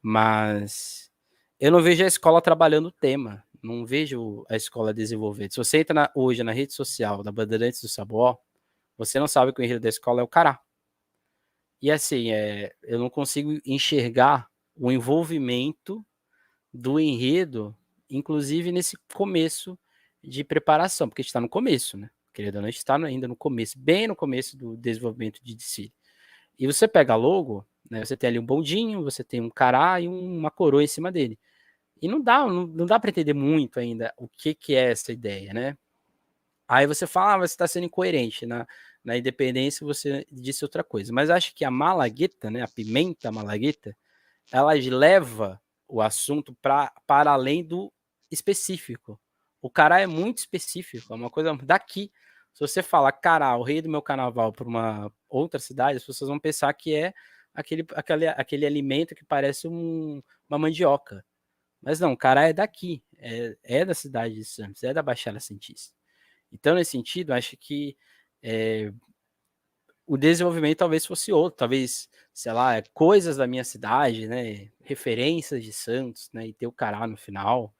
mas eu não vejo a escola trabalhando o tema, não vejo a escola desenvolver. Se você entra hoje na rede social da Bandeirantes do Sabuó, você não sabe que o enredo da escola é o Cará. E assim, eu não consigo enxergar o envolvimento do enredo, inclusive nesse começo de preparação, porque a gente está no começo, né? Querendo ou não, a gente está ainda no começo, bem no começo do desenvolvimento de DC. E você pega a logo, né? Você tem ali um bondinho, você tem um cará e uma coroa em cima dele. E não dá para entender muito ainda o que é essa ideia, né? Aí você fala, você está sendo incoerente. Na independência você disse outra coisa. Mas acho que a malagueta, né? A pimenta malagueta, ela leva o assunto para além do específico. O cará é muito específico, é uma coisa daqui. Se você falar cará, o rei do meu carnaval, para uma outra cidade, as pessoas vão pensar que é aquele alimento que parece uma mandioca. Mas não, o cará é daqui, é da cidade de Santos, é da Baixada Santista. Então, nesse sentido, acho que é, o desenvolvimento talvez fosse outro, talvez, sei lá, coisas da minha cidade, né, referências de Santos, né, e ter o cará no final,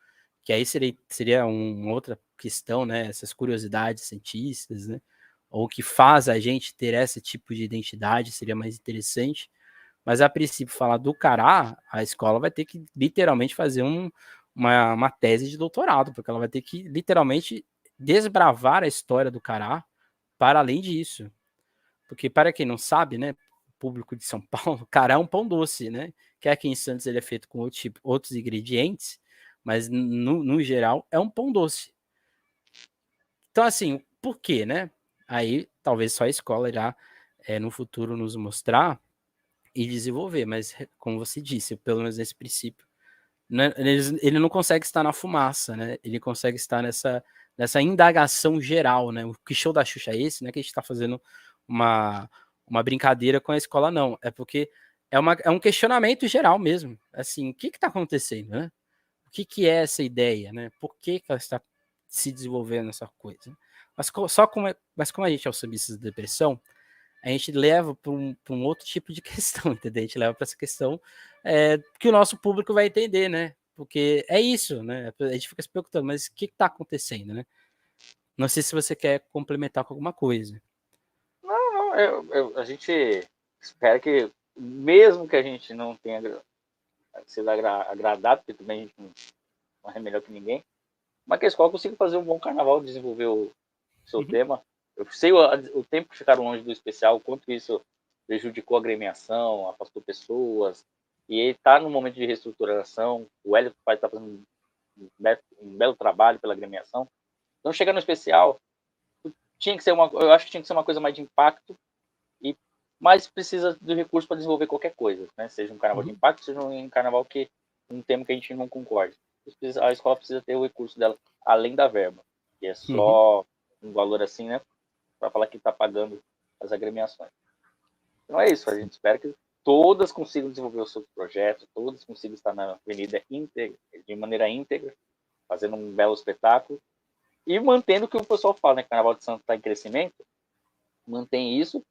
que aí seria uma outra questão, né, essas curiosidades cientistas, né, ou que faz a gente ter esse tipo de identidade, seria mais interessante, mas a princípio falar do cará, a escola vai ter que literalmente fazer uma tese de doutorado, porque ela vai ter que literalmente desbravar a história do cará para além disso. Porque, para quem não sabe, né, público de São Paulo, cará é um pão doce, né? Que aqui em Santos ele é feito com outros ingredientes, mas no geral é um pão doce. Então, assim, por quê, né? Aí talvez só a escola irá no futuro nos mostrar e desenvolver, mas como você disse, pelo menos nesse princípio, né, ele não consegue estar na fumaça, né? Ele consegue estar nessa indagação geral, né? O que show da Xuxa é esse, né? Que a gente está fazendo uma, uma brincadeira com a escola, não. É porque é um questionamento geral mesmo. Assim, o que está acontecendo, né? O que é essa ideia, né? Por que ela está se desenvolvendo essa coisa? Mas como a gente é o submissa da depressão, a gente leva para um outro tipo de questão, entendeu? A gente leva para essa questão que o nosso público vai entender, né? Porque é isso, né? A gente fica se perguntando, mas o que está acontecendo, né? Não sei se você quer complementar com alguma coisa. Não, não, a gente espera que, mesmo que a gente não tenha sido agradado, porque também a gente não é melhor que ninguém, mas que a escola consiga fazer um bom carnaval, desenvolver o seu Uhum, tema. Eu sei o tempo que ficaram longe do especial, o quanto isso prejudicou a agremiação, afastou pessoas, e ele está no momento de reestruturação. O Hélio vai estar fazendo um belo trabalho pela agremiação. Então, chegar no especial, eu acho que tinha que ser uma coisa mais de impacto, e mais precisa de recurso para desenvolver qualquer coisa, né? Seja um carnaval de uhum, impacto, seja um carnaval que um tema que a gente não concorde. A escola precisa ter o recurso dela além da verba, que é uhum, só um valor assim, né? Para falar que está pagando as agremiações. Então é isso, a gente espera que todas consigam desenvolver os seus projetos, todas consigam estar na avenida íntegra, de maneira íntegra, fazendo um belo espetáculo e mantendo o que o pessoal fala, né? Que o Carnaval de Santos está em crescimento, mantém isso.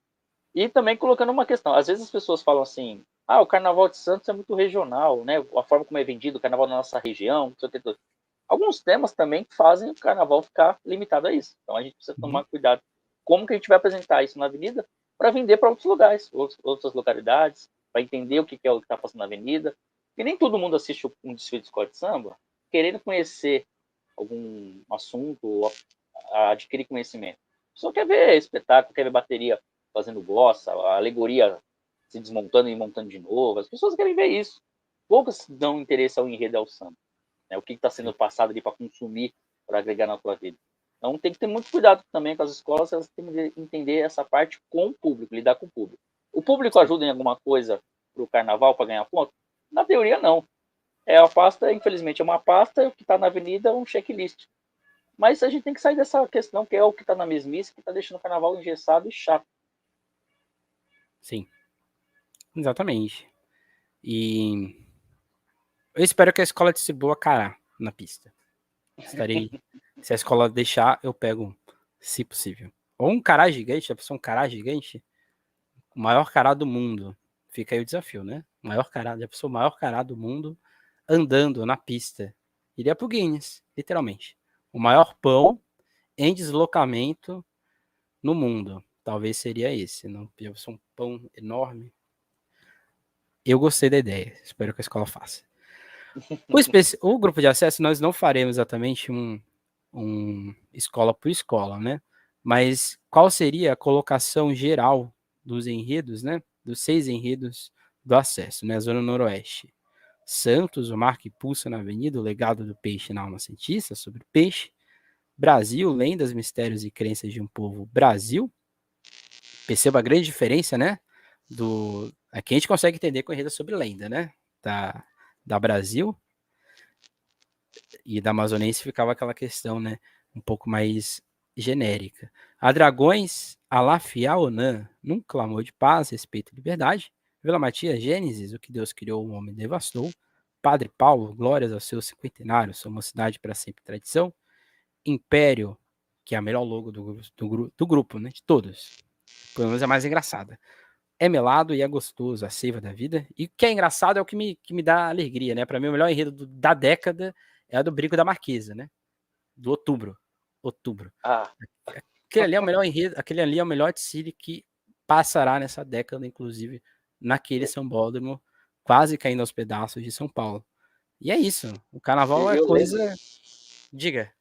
E também colocando uma questão, às vezes as pessoas falam assim, o Carnaval de Santos é muito regional, né? A forma como é vendido o Carnaval na nossa região, não sei o que tudo. Alguns temas também fazem o Carnaval ficar limitado a isso. Então a gente precisa uhum. tomar cuidado. Como que a gente vai apresentar isso na avenida para vender para outros lugares, outras localidades. para entender o que é o que está passando na avenida. E nem todo mundo assiste um desfile de escola de samba querendo conhecer algum assunto ou adquirir conhecimento. A pessoa quer ver espetáculo, quer ver bateria fazendo bossa, a alegoria se desmontando e montando de novo. As pessoas querem ver isso. Poucas dão interesse ao enredo e ao samba. Né? O que está sendo passado ali para consumir, para agregar na tua vida. Então tem que ter muito cuidado também com as escolas, elas têm que entender essa parte com o público, lidar com o público. O público ajuda em alguma coisa para o carnaval, para ganhar ponto? Na teoria, não. É a pasta, infelizmente, é uma pasta, o que está na avenida é um checklist. Mas a gente tem que sair dessa questão que é o que está na mesmice, que está deixando o carnaval engessado e chato. Sim, exatamente. E eu espero que a escola distribua cará na pista. Estarei. Se a escola deixar, eu pego, se possível. Ou um cará gigante, já pensou um cará gigante? O maior cará do mundo. Fica aí o desafio, né? O maior cará, já pensou o maior cará do mundo andando na pista. Iria pro Guinness, literalmente. O maior pão em deslocamento no mundo. Talvez seria esse. Não, já pensou um pão enorme. Eu gostei da ideia. Espero que a escola faça. O grupo de acesso, nós não faremos exatamente um escola por escola, né? Mas qual seria a colocação geral dos enredos, né? Dos 6 enredos do acesso, né? Zona Noroeste. Santos, o mar que pulsa na avenida, o legado do peixe na alma cientista, sobre peixe. Brasil, lendas, mistérios e crenças de um povo Brasil. Perceba a grande diferença, né? Aqui a gente consegue entender com enredo sobre lenda, né? Da Brasil. E da amazonense ficava aquela questão, né? Um pouco mais genérica. A Dragões, Alafiaonan, num clamor de paz, respeito e liberdade. Vila Matias, Gênesis, o que Deus criou, o homem devastou. Padre Paulo, glórias ao seu cinquentenário, sua mocidade para sempre tradição. Império, que é a melhor logo do grupo, né? De todos. Pelo menos é a mais engraçada. É melado e é gostoso, a seiva da vida. E o que é engraçado é o que me dá alegria, né? Para mim, o melhor enredo da década é a do Brinco da Marquesa, né? Do outubro. Outubro. Ah. Aquele ali é o melhor enredo, aquele ali é o melhor desfile que passará nessa década, inclusive, naquele sambódromo, quase caindo aos pedaços de São Paulo. E é isso. O carnaval é Eu coisa. lembro Diga.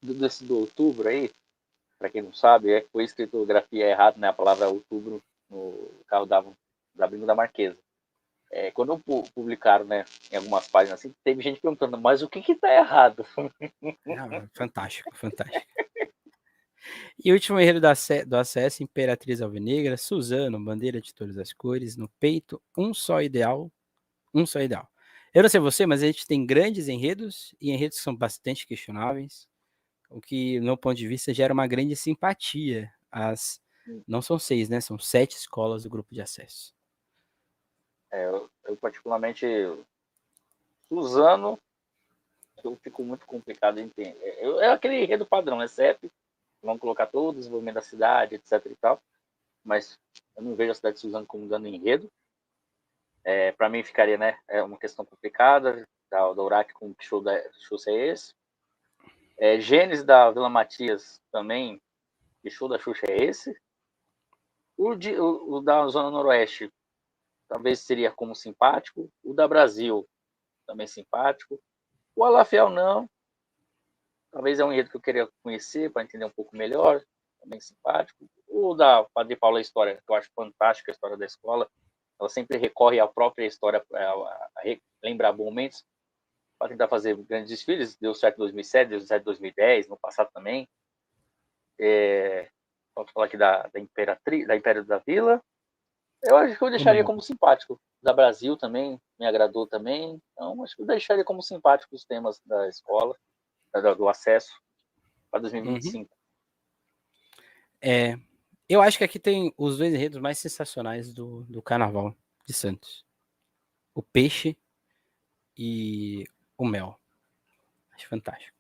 desse do outubro aí, para quem não sabe, foi escrito grafia errado, né? A palavra outubro no carro da Brinco da Marquesa. Quando publicaram, né, em algumas páginas assim, teve gente perguntando, mas o que tá errado? Fantástico, fantástico. E o último enredo do acesso, Imperatriz Alvinegra, Suzano, bandeira de todas as cores, no peito, um só ideal, um só ideal. Eu não sei você, mas a gente tem grandes enredos e enredos que são bastante questionáveis, o que, no meu ponto de vista, gera uma grande simpatia. Não são 6, né? São 7 escolas do grupo de acesso. Eu particularmente, Suzano, eu fico muito complicado de entender. É aquele enredo padrão, é CEP, vamos colocar todo o desenvolvimento da cidade, etc e tal, mas eu não vejo a cidade de Suzano como dando enredo. Para mim ficaria, né, é uma questão complicada, da Urac com que show é esse. Gênesis da Vila Matias também, que show da Xuxa é esse. O da Zona Noroeste talvez seria como simpático. O da Brasil também simpático. O Alafiel não. Talvez é um enredo que eu queria conhecer para entender um pouco melhor. Também simpático. O da Padre Paulo, a história, que eu acho fantástica, a história da escola. Ela sempre recorre à própria história a lembrar bons momentos para tentar fazer grandes desfiles. Deu certo em 2007, deu certo em 2010, no passado também. Posso falar aqui da Imperatriz, da Império da Vila. Eu acho que eu deixaria como simpático. Da Brasil também, me agradou também. Então, acho que eu deixaria como simpático os temas da escola, do acesso para 2025. Eu acho que aqui tem os 2 enredos mais sensacionais do Carnaval de Santos. O peixe e o mel. Acho fantástico.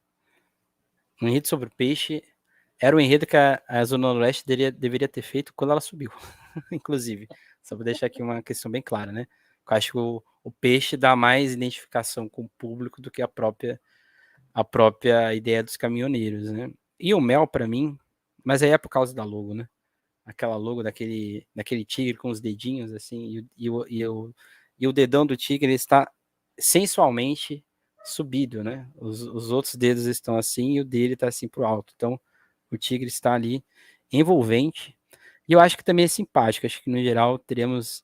Um enredo sobre o peixe era o enredo que a Zona Noroeste deveria ter feito quando ela subiu, inclusive. Só para deixar aqui uma questão bem clara, né? Eu acho que o peixe dá mais identificação com o público do que a própria ideia dos caminhoneiros, né? E o mel, para mim, mas aí é por causa da logo, né? aquela logo daquele tigre com os dedinhos, assim, e o dedão do tigre está sensualmente subido, né? Os outros dedos estão assim e o dele está assim pro alto. Então, o tigre está ali envolvente. E eu acho que também é simpático. Acho que, no geral, teremos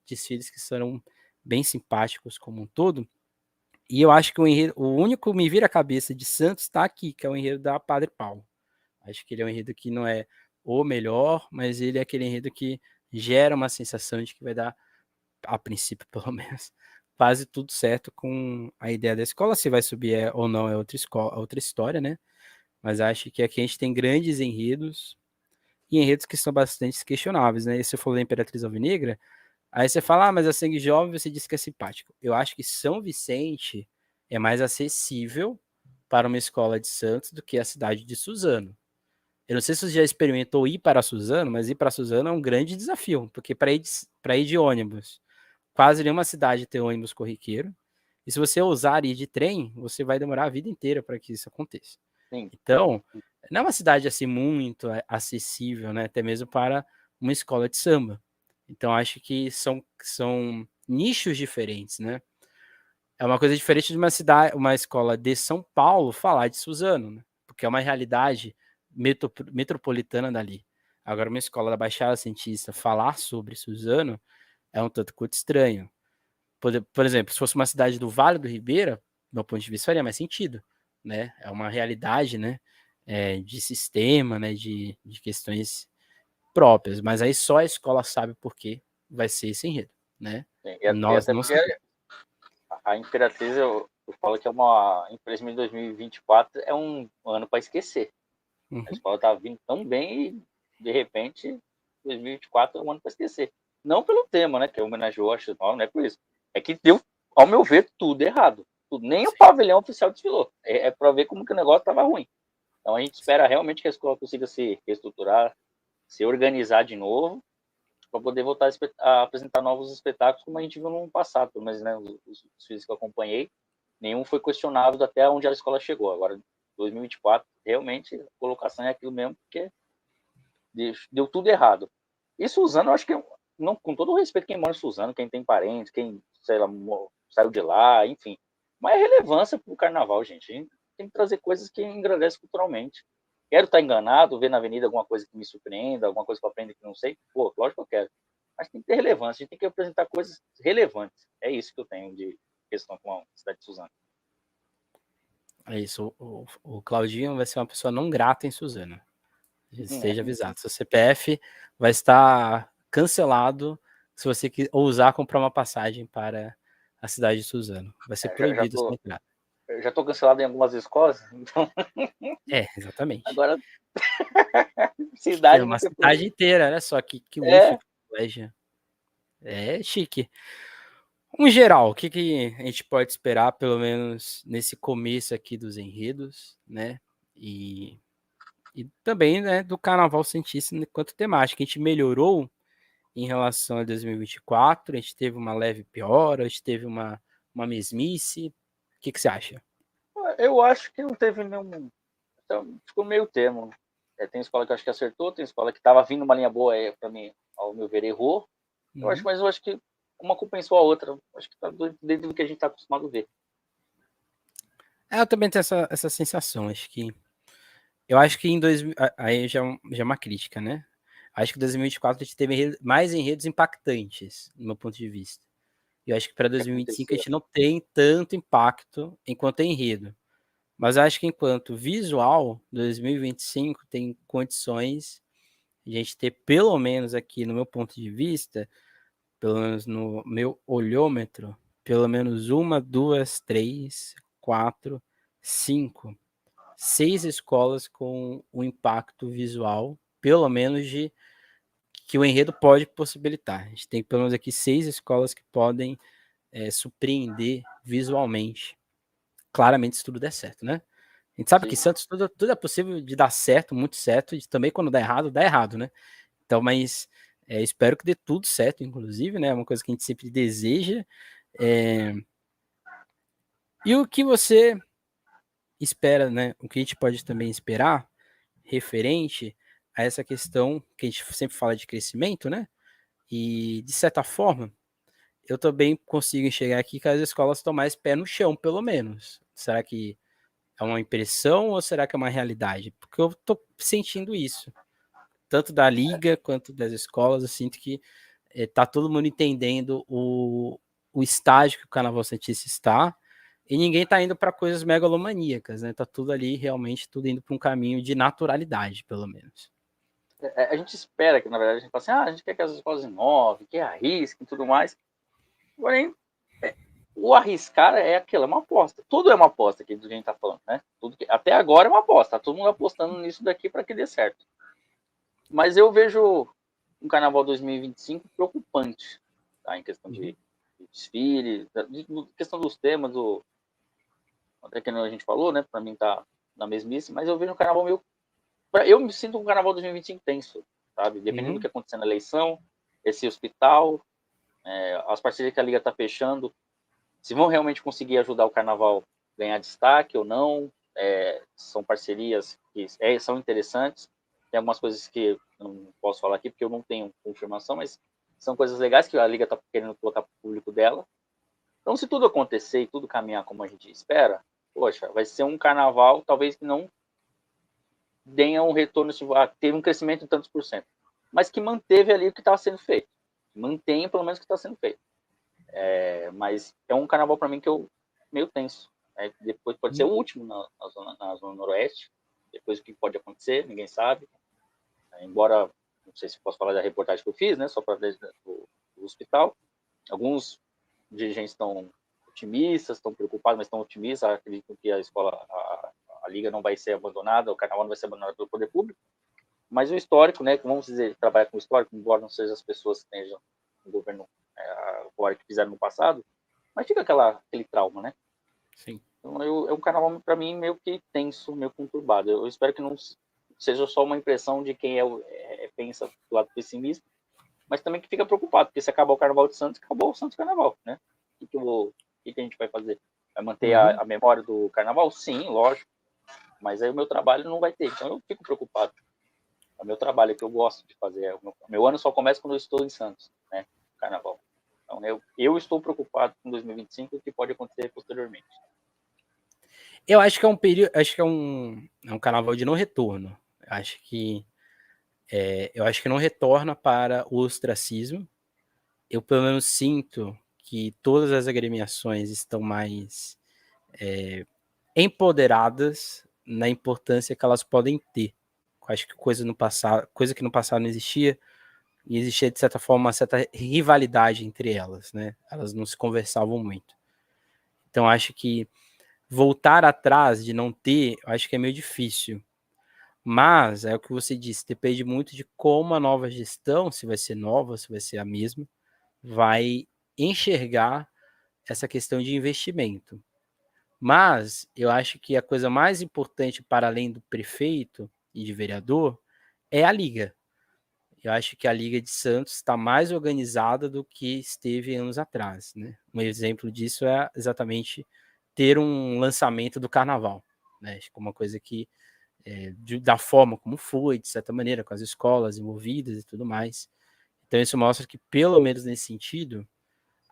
desfiles que serão bem simpáticos como um todo. E eu acho que o único me vira a cabeça de Santos está aqui, que é o enredo da Padre Paulo. Acho que ele é um enredo que não é o melhor, mas ele é aquele enredo que gera uma sensação de que vai dar, a princípio pelo menos, quase tudo certo com a ideia da escola. Se vai subir ou não é outra história, né? Mas acho que aqui a gente tem grandes enredos e enredos que são bastante questionáveis, né? E você falou da Imperatriz Alvinegra, aí você fala, mas é sangue jovem, você disse que é simpático. Eu acho que São Vicente é mais acessível para uma escola de Santos do que a cidade de Suzano. Eu não sei se você já experimentou ir para Suzano, mas ir para Suzano é um grande desafio, porque para ir de ônibus, quase nenhuma cidade tem ônibus corriqueiro. E se você ousar ir de trem, você vai demorar a vida inteira para que isso aconteça. Sim. Então, não é uma cidade assim muito acessível, né? Até mesmo para uma escola de samba. Então, acho que são nichos diferentes, né? É uma coisa diferente de uma escola de São Paulo falar de Suzano, né? Porque é uma realidade metropolitana dali. Agora, uma escola da Baixada Santista falar sobre Suzano é um tanto quanto estranho. Por exemplo, se fosse uma cidade do Vale do Ribeira, do meu ponto de vista, faria mais sentido, né? É uma realidade, né? De sistema, né? De questões próprias. Mas aí só a escola sabe por que vai ser esse enredo, né? E Nós até não porque sabemos. a Imperatriz, eu falo que é uma, infelizmente, 2024 é um ano para esquecer. A Uhum. escola tá vindo tão bem e, de repente, 2024 é um ano para esquecer. Não pelo tema, né, que é homenageou a X9, não é por isso. É que deu, ao meu ver, tudo errado. Tudo. Nem o Sim, pavilhão oficial desfilou. É para ver como que o negócio estava ruim. Então a gente espera realmente que a escola consiga se reestruturar, se organizar de novo, para poder voltar a apresentar novos espetáculos, como a gente viu no ano passado. Pelo menos, né, os desfiles que eu acompanhei, nenhum foi questionado até onde a escola chegou. Agora, 2024, realmente, a colocação é aquilo mesmo, porque deu tudo errado. E Suzano, eu acho que, não, com todo o respeito, quem mora em Suzano, quem tem parentes, quem, sei lá, saiu de lá, enfim. Mas é relevância para o carnaval, gente. A gente tem que trazer coisas que engrandecem culturalmente. Quero estar enganado, ver na avenida alguma coisa que me surpreenda, alguma coisa que eu aprenda que não sei. Pô, lógico que eu quero. Mas tem que ter relevância, a gente tem que apresentar coisas relevantes. É isso que eu tenho de questão com a cidade de Suzano. é isso. O Claudinho vai ser uma pessoa não grata em Suzano. Esteja avisado. Seu CPF vai estar cancelado se você ousar comprar uma passagem para a cidade de Suzano. Vai ser proibido sua entrada. Já tô cancelado em algumas escolas, então Exatamente. agora É cidade não uma tem cidade problema. inteira, olha só que luxo, É, que privilégio. É chique. Um geral, o que a gente pode esperar, pelo menos nesse começo aqui dos enredos, né? E também, né, do Carnaval Santista enquanto temática. A gente melhorou em relação a 2024, a gente teve uma leve piora, a gente teve uma mesmice. O que você acha? eu acho que não teve nenhum. Então, ficou meio termo. Tem escola que eu acho que acertou, tem escola que estava vindo uma linha boa, para mim, ao meu ver, errou. Uhum. Mas eu acho que uma compensou a outra. Acho que tá dentro do que a gente está acostumado a ver. Eu também tenho essa sensação. Eu acho que em 2000, aí já é uma crítica, né? Acho que em 2024 a gente teve mais enredos impactantes, no meu ponto de vista. E eu acho que para O que 2025 a aconteceu? gente não tem tanto impacto enquanto enredo. Mas acho que enquanto visual, 2025 tem condições de a gente ter, pelo menos aqui no meu ponto de vista, pelo menos no meu olhômetro, pelo menos uma, duas, três, quatro, cinco, seis escolas com um impacto visual, pelo menos de que o enredo pode possibilitar. A gente tem pelo menos aqui seis escolas que podem surpreender visualmente. Claramente, se tudo der certo, né? A gente sabe que Sim, Santos tudo é possível de dar certo, muito certo, e também quando dá errado, né? Então, mas espero que dê tudo certo, inclusive, né? É uma coisa que a gente sempre deseja. É... E o que você espera, né? O que a gente pode também esperar, referente a essa questão que a gente sempre fala de crescimento, né? E, de certa forma, eu também consigo enxergar aqui que as escolas estão mais pé no chão, pelo menos. Será que é uma impressão ou será que é uma realidade? Porque eu tô sentindo isso. Tanto da liga quanto das escolas, eu sinto que tá todo mundo entendendo o estágio que o Carnaval Santista está e ninguém tá indo para coisas megalomaníacas, né? Tá tudo ali, realmente, tudo indo para um caminho de naturalidade, pelo menos. A gente espera que, na verdade, a gente fala assim, a gente quer que as escolas inovem, que arrisquem e tudo mais. Porém, o arriscar é aquilo, é uma aposta. Tudo é uma aposta aqui do que a gente está falando, né? Tudo que, até agora é uma aposta. Tá todo mundo apostando nisso daqui para que dê certo. Mas eu vejo um Carnaval 2025 preocupante, tá? Em questão de desfile, de questão dos temas, até que a gente falou, né? Para mim tá na mesmice, mas eu vejo um Carnaval meio... Eu me sinto um Carnaval 2025 tenso, sabe? Dependendo do que acontecer na eleição, esse hospital, as parcerias que a Liga está fechando, se vão realmente conseguir ajudar o Carnaval a ganhar destaque ou não. São parcerias que são interessantes. Tem algumas coisas que eu não posso falar aqui porque eu não tenho confirmação, mas são coisas legais que a Liga está querendo colocar para o público dela. Então, se tudo acontecer e tudo caminhar como a gente espera, poxa, vai ser um Carnaval talvez que não tenha um retorno, teve um crescimento de tantos por cento, mas que manteve ali o que estava sendo feito. Mantém pelo menos o que está sendo feito. Mas é um Carnaval para mim que eu meio tenso. Depois pode ser o último na zona noroeste. Depois o que pode acontecer, ninguém sabe. Embora, não sei se posso falar da reportagem que eu fiz, né? Só para do hospital. Alguns dirigentes estão otimistas, estão preocupados, mas estão otimistas. Acreditam que a escola, a liga não vai ser abandonada, o Carnaval não vai ser abandonado pelo poder público. Mas o histórico, né? Vamos dizer, trabalhar com o histórico, embora não sejam as pessoas que estejam no governo agora que fizeram no passado, mas fica aquele trauma, né? Sim. Então, é um Carnaval, para mim, meio que tenso, meio conturbado. Eu espero que não seja só uma impressão de quem pensa do lado pessimista, mas também que fica preocupado, porque se acabar o Carnaval de Santos, acabou o Santos Carnaval, né? O que a gente vai fazer? Vai manter a memória do Carnaval? Sim, lógico, mas aí o meu trabalho não vai ter, então eu fico preocupado. É o meu trabalho que eu gosto de fazer. Meu ano só começa quando eu estou em Santos, né? Carnaval. Então, eu estou preocupado com 2025 e o que pode acontecer posteriormente. Eu acho que é um período, acho que é um carnaval de não retorno. Eu acho que não retorna para o ostracismo. Eu pelo menos sinto que todas as agremiações estão mais empoderadas na importância que elas podem ter. Eu acho que coisa que no passado não existia, e existia de certa forma uma certa rivalidade entre elas, né? Elas não se conversavam muito. Então acho que voltar atrás de não ter, eu acho que é meio difícil. Mas é o que você disse, depende muito de como a nova gestão, se vai ser nova, se vai ser a mesma, vai enxergar essa questão de investimento. Mas eu acho que a coisa mais importante para além do prefeito e de vereador é a liga. Eu acho que a Liga de Santos está mais organizada do que esteve anos atrás, né? Um exemplo disso é exatamente ter um lançamento do carnaval, né? Acho que uma coisa que da forma como foi, de certa maneira, com as escolas envolvidas e tudo mais. Então isso mostra que, pelo menos nesse sentido,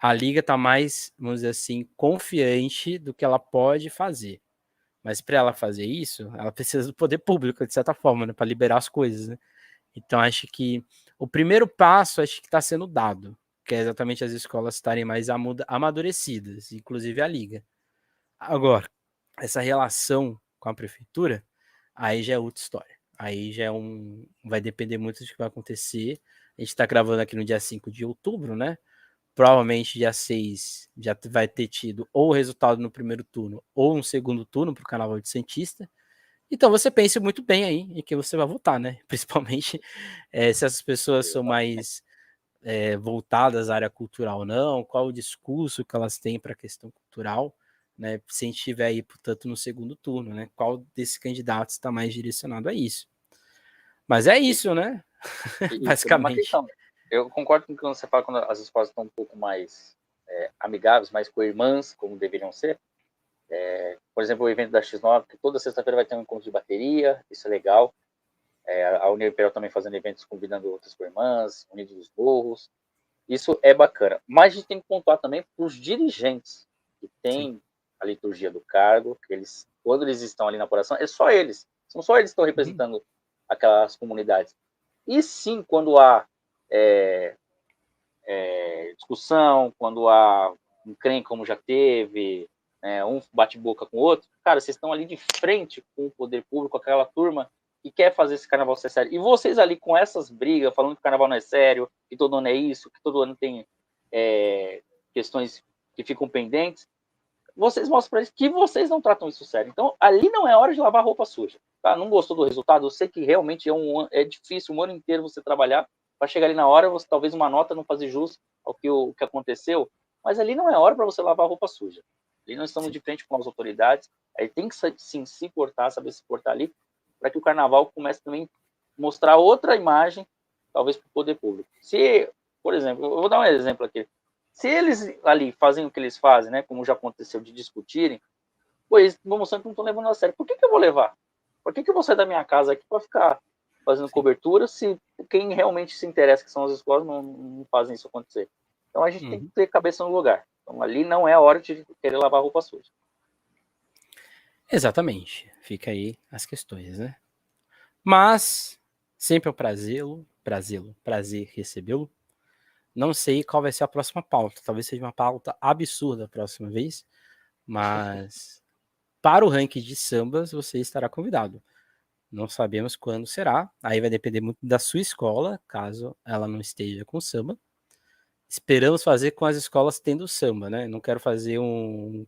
a Liga está mais, vamos dizer assim, confiante do que ela pode fazer. Mas para ela fazer isso, ela precisa do poder público, de certa forma, né, para liberar as coisas, né? Então, acho que o primeiro passo acho que está sendo dado, que é exatamente as escolas estarem mais amadurecidas, inclusive a Liga. Agora, essa relação com a prefeitura, aí já é outra história. Aí já vai depender muito do que vai acontecer. A gente está gravando aqui no dia 5 de outubro, né? Provavelmente dia 6 já vai ter tido ou o resultado no primeiro turno ou um segundo turno para o Carnaval de Santista. Então você pense muito bem aí em que você vai votar, né? Principalmente se essas pessoas são mais voltadas à área cultural ou não, qual o discurso que elas têm para a questão cultural, né? Se a gente estiver aí, portanto, no segundo turno, né? Qual desses candidatos está mais direcionado a isso? Mas é isso, né? E também uma Basicamente. questão. Eu concordo com o que você fala quando as escolas estão um pouco mais amigáveis, mais co-irmãs, como deveriam ser. Por exemplo, o evento da X9, que toda sexta-feira vai ter um encontro de bateria, isso é legal. A União Imperial também fazendo eventos convidando outras irmãs, Unidos dos Morros. Isso é bacana. Mas a gente tem que pontuar também para os dirigentes que têm a liturgia do cargo, que eles, quando eles estão ali na apuração, é só eles. São só eles que estão representando aquelas comunidades. E sim, quando há discussão, quando há um encrenca, como já teve, um bate-boca com o outro, cara, vocês estão ali de frente com o poder público, aquela turma que quer fazer esse carnaval ser sério. E vocês ali com essas brigas, falando que o carnaval não é sério, que todo ano é isso, que todo ano tem questões que ficam pendentes, vocês mostram para eles que vocês não tratam isso sério. Então, ali não é hora de lavar roupa suja. Tá? Não gostou do resultado? Eu sei que realmente é difícil um ano inteiro você trabalhar para chegar ali na hora, você talvez uma nota não fazer jus ao que aconteceu, mas ali não é hora para você lavar roupa suja. Ali nós estamos de frente com as autoridades, aí tem que sim, se portar, saber se portar ali, para que o carnaval comece também a mostrar outra imagem, talvez para o poder público. Se, por exemplo, eu vou dar um exemplo aqui. Se eles ali fazem o que eles fazem, né, como já aconteceu, de discutirem, pois vão mostrando que não estão levando a sério. Por que eu vou levar? Por que eu vou sair da minha casa aqui para ficar fazendo cobertura se quem realmente se interessa, que são as escolas, não fazem isso acontecer? Então a gente tem que ter cabeça no lugar. Então ali não é a hora de querer lavar roupa suja. Exatamente. Fica aí as questões, né? Mas sempre é um prazer recebê-lo. Não sei qual vai ser a próxima pauta. Talvez seja uma pauta absurda a próxima vez, mas para o ranking de sambas você estará convidado. Não sabemos quando será. Aí vai depender muito da sua escola, caso ela não esteja com samba. Esperamos fazer com as escolas tendo samba, né? Não quero fazer um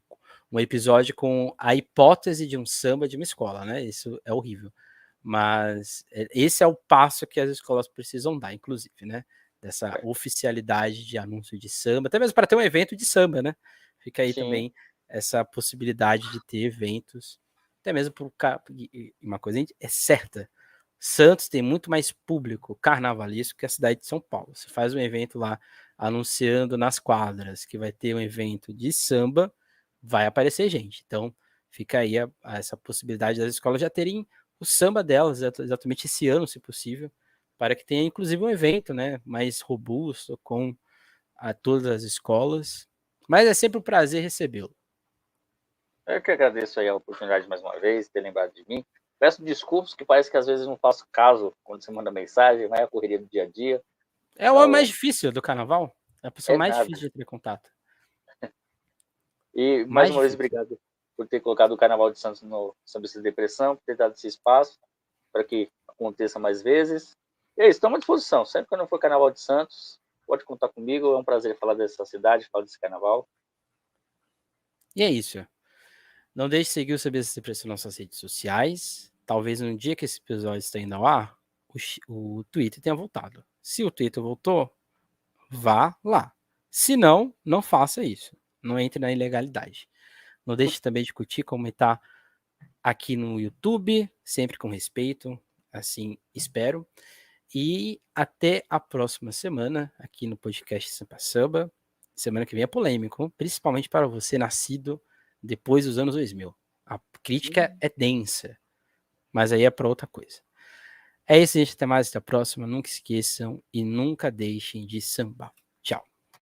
episódio com a hipótese de um samba de uma escola, né? Isso é horrível. Mas esse é o passo que as escolas precisam dar, inclusive, né? Dessa oficialidade de anúncio de samba, até mesmo para ter um evento de samba, né? Fica aí também essa possibilidade de ter eventos, até mesmo por uma coisa é certa. Santos tem muito mais público carnavalesco que a cidade de São Paulo. Você faz um evento lá anunciando nas quadras que vai ter um evento de samba, vai aparecer gente. Então, fica aí essa possibilidade das escolas já terem o samba delas exatamente esse ano, se possível, para que tenha inclusive um evento, né, mais robusto com todas as escolas. Mas é sempre um prazer recebê-lo. Eu que agradeço aí a oportunidade mais uma vez, ter lembrado de mim. Peço desculpas, que parece que às vezes não faço caso quando você manda mensagem, mas é a correria do dia a dia. É o homem mais difícil do carnaval. É a pessoa mais nada. difícil de ter contato. E mais uma vez, obrigado por ter colocado o Carnaval de Santos no Samba de Depressão, por ter dado esse espaço para que aconteça mais vezes. E é isso, estamos à disposição. Sempre que não for Carnaval de Santos, pode contar comigo. É um prazer falar dessa cidade, falar desse carnaval. E é isso. Não deixe de seguir o CBC Depressão nas nossas redes sociais. Talvez no dia que esse episódio está indo ao ar, o Twitter tenha voltado. Se o Twitter voltou, vá lá. Se não, não faça isso. Não entre na ilegalidade. Não deixe também de curtir, comentar aqui no YouTube, sempre com respeito, assim espero. E até a próxima semana, aqui no podcast Sampa Samba. Semana que vem é polêmico, principalmente para você nascido depois dos anos 2000. A crítica é densa, mas aí é para outra coisa. É isso, gente. Até mais, até a próxima. Nunca esqueçam e nunca deixem de sambar.